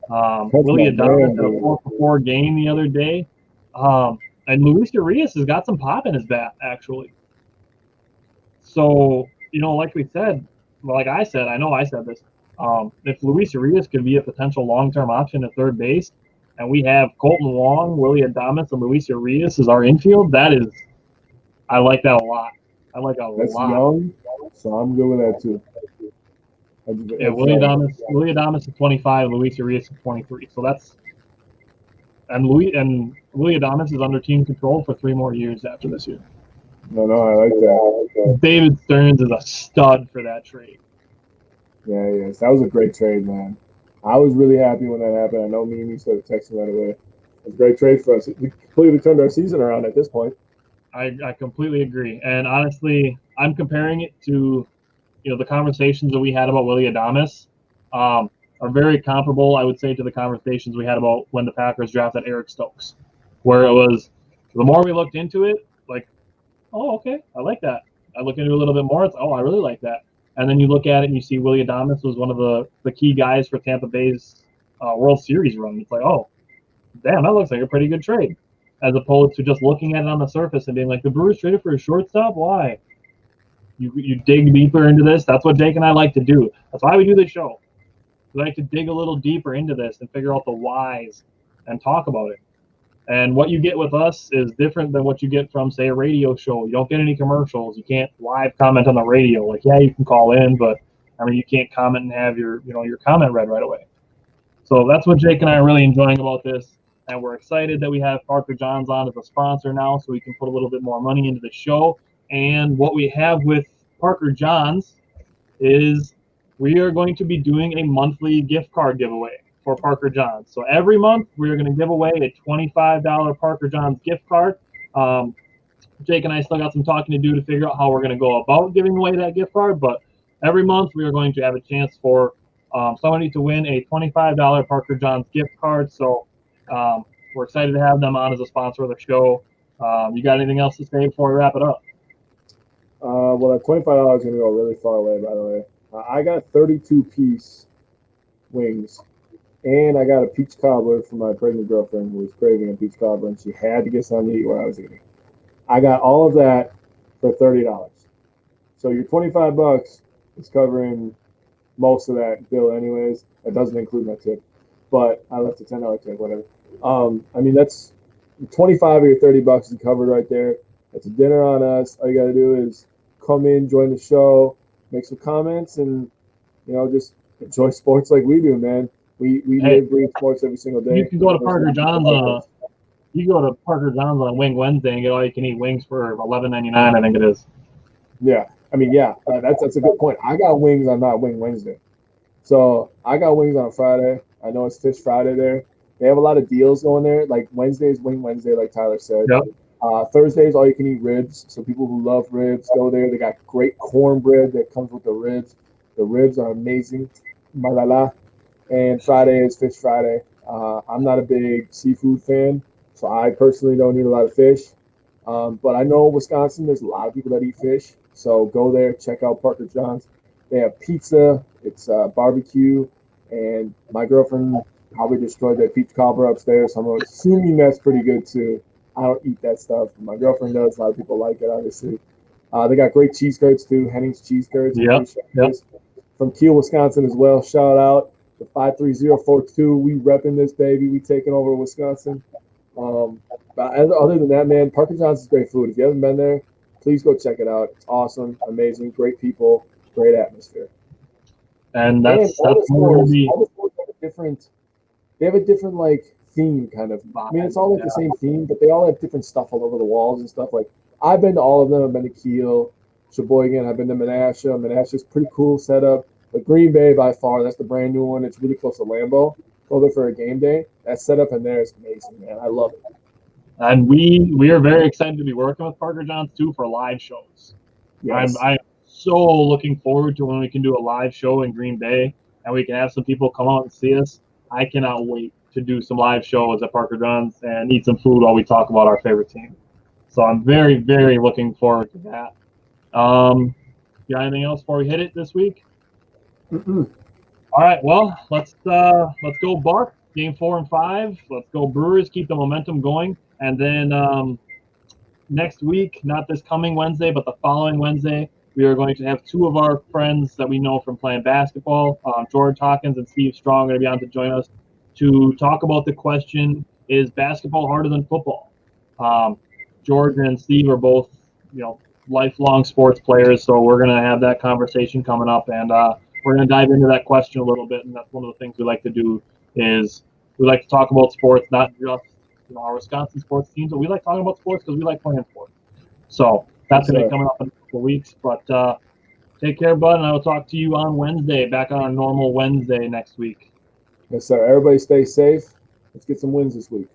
Willy Adames had a 4-for-4 game the other day. And Luis Urias has got some pop in his bat, actually. So, like we said, like I said, I know I said this, if Luis Urias could be a potential long-term option at third base, and we have Colton Wong, Willy Adames, and Luis Urias as our infield, I like that a lot. That's young, so I'm good with that too. Yeah, Willy Adames is 25, Luis Urias is 23. So and Willy Adames is under team control for 3 more years after this year. No, I like that. David Stearns is a stud for that trade. Yeah, yes, that was a great trade, man. I was really happy when that happened. I know me and you started texting right away. It was a great trade for us. We completely turned our season around at this point. I completely agree. And honestly, I'm comparing it to, the conversations that we had about Willy Adames are very comparable, I would say, to the conversations we had about when the Packers drafted Eric Stokes, where it was the more we looked into it, like, oh, okay, I like that. I look into it a little bit more. It's, I really like that. And then you look at it and you see Willy Adames was one of the key guys for Tampa Bay's World Series run. It's like, oh, damn, that looks like a pretty good trade. As opposed to just looking at it on the surface and being like, the Brewers traded for a shortstop? Why? You dig deeper into this. That's what Jake and I like to do. That's why we do this show. We like to dig a little deeper into this and figure out the whys and talk about it. And what you get with us is different than what you get from, say, a radio show. You don't get any commercials. You can't live comment on the radio. Like, yeah, you can call in, but you can't comment and have your comment read right away. So that's what Jake and I are really enjoying about this. And we're excited that we have Parker Johns on as a sponsor now, so we can put a little bit more money into the show. And what we have with Parker Johns is we are going to be doing a monthly gift card giveaway for Parker Johns. So every month we are going to give away a $25 Parker Johns gift card. Jake and I still got some talking to do to figure out how we're going to go about giving away that gift card, but every month we are going to have a chance for Someone needs to win a $25 Parker John's gift card. So we're excited to have them on as a sponsor of the show. You got anything else to say before we wrap it up? Well, that $25 is going to go really far away, by the way. I got 32-piece wings, and I got a peach cobbler for my pregnant girlfriend who was craving a peach cobbler, and she had to get something to eat while I was eating. I got all of that for $30. So your $25 is covering most of that bill anyways. That doesn't include my tip, but I left a $10 tip, whatever. I mean, that's 25 of your $30 is covered right there. That's a dinner on us. All you got to do is come in, join the show, make some comments, and, you know, just enjoy sports like we do, man. We live, breathe sports every single day. You can go to Parker John's. You go to Parker John's on Wing Wednesday and get all you can eat wings for $11.99. I think it is. Yeah, I mean, yeah, that's a good point. I got wings on not Wing Wednesday, so I got wings on Friday. I know it's Fish Friday there. They have a lot of deals going there. Like Wednesday's Wing Wednesday, like Tyler said. Yep. Thursdays, all you can eat ribs. So people who love ribs go there. They got great cornbread that comes with the ribs. The ribs are amazing. Malala. And Friday is Fish Friday. I'm not a big seafood fan, so I personally don't eat a lot of fish. But I know Wisconsin, there's a lot of people that eat fish. So go there, check out Parker John's. They have pizza. It's barbecue. And my girlfriend probably destroyed that peach cobbler upstairs. So I'm assuming that's pretty good too. I don't eat that stuff. My girlfriend does. A lot of people like it, obviously. They got great cheese curds too. Henning's cheese curds. Yep. From Kiel, Wisconsin as well. Shout out to 53042. We repping this baby. We taking over Wisconsin. But other than that, man, Parker John's is great food. If you haven't been there, please go check it out. It's awesome, amazing, great people, great atmosphere. And that's all the stores have a different. They have a different like theme, kind of. I mean, it's all like the same theme, but they all have different stuff all over the walls and stuff. Like I've been to all of them. I've been to Kiel, Sheboygan. I've been to Menasha. Menasha's pretty cool setup. But Green Bay, by far, that's the brand new one. It's really close to Lambeau. Go there for a game day. That setup in there is amazing, man. I love it. And we are very excited to be working with Parker John's too for live shows. Yes. I'm so looking forward to when we can do a live show in Green Bay and we can have some people come out and see us. I cannot wait to do some live shows at Parker John's and eat some food while we talk about our favorite team. So I'm very, very looking forward to that. Got anything else before we hit it this week? Mm-mm. All right, well, let's go Buck. Game 4 and 5. Let's go Brewers. Keep the momentum going. And then next week, not this coming Wednesday, but the following Wednesday, we are going to have two of our friends that we know from playing basketball, George Hawkins and Steve Strong, going to be on to join us to talk about the question, is basketball harder than football? George and Steve are both, lifelong sports players, so we're going to have that conversation coming up, and we're going to dive into that question a little bit, and that's one of the things we like to do is we like to talk about sports, not just our Wisconsin sports teams, but we like talking about sports because we like playing sports. So that's going to be coming up in a couple of weeks, but take care, bud, and I will talk to you on Wednesday, back on our normal Wednesday next week. Yes, sir. Everybody stay safe. Let's get some wins this week.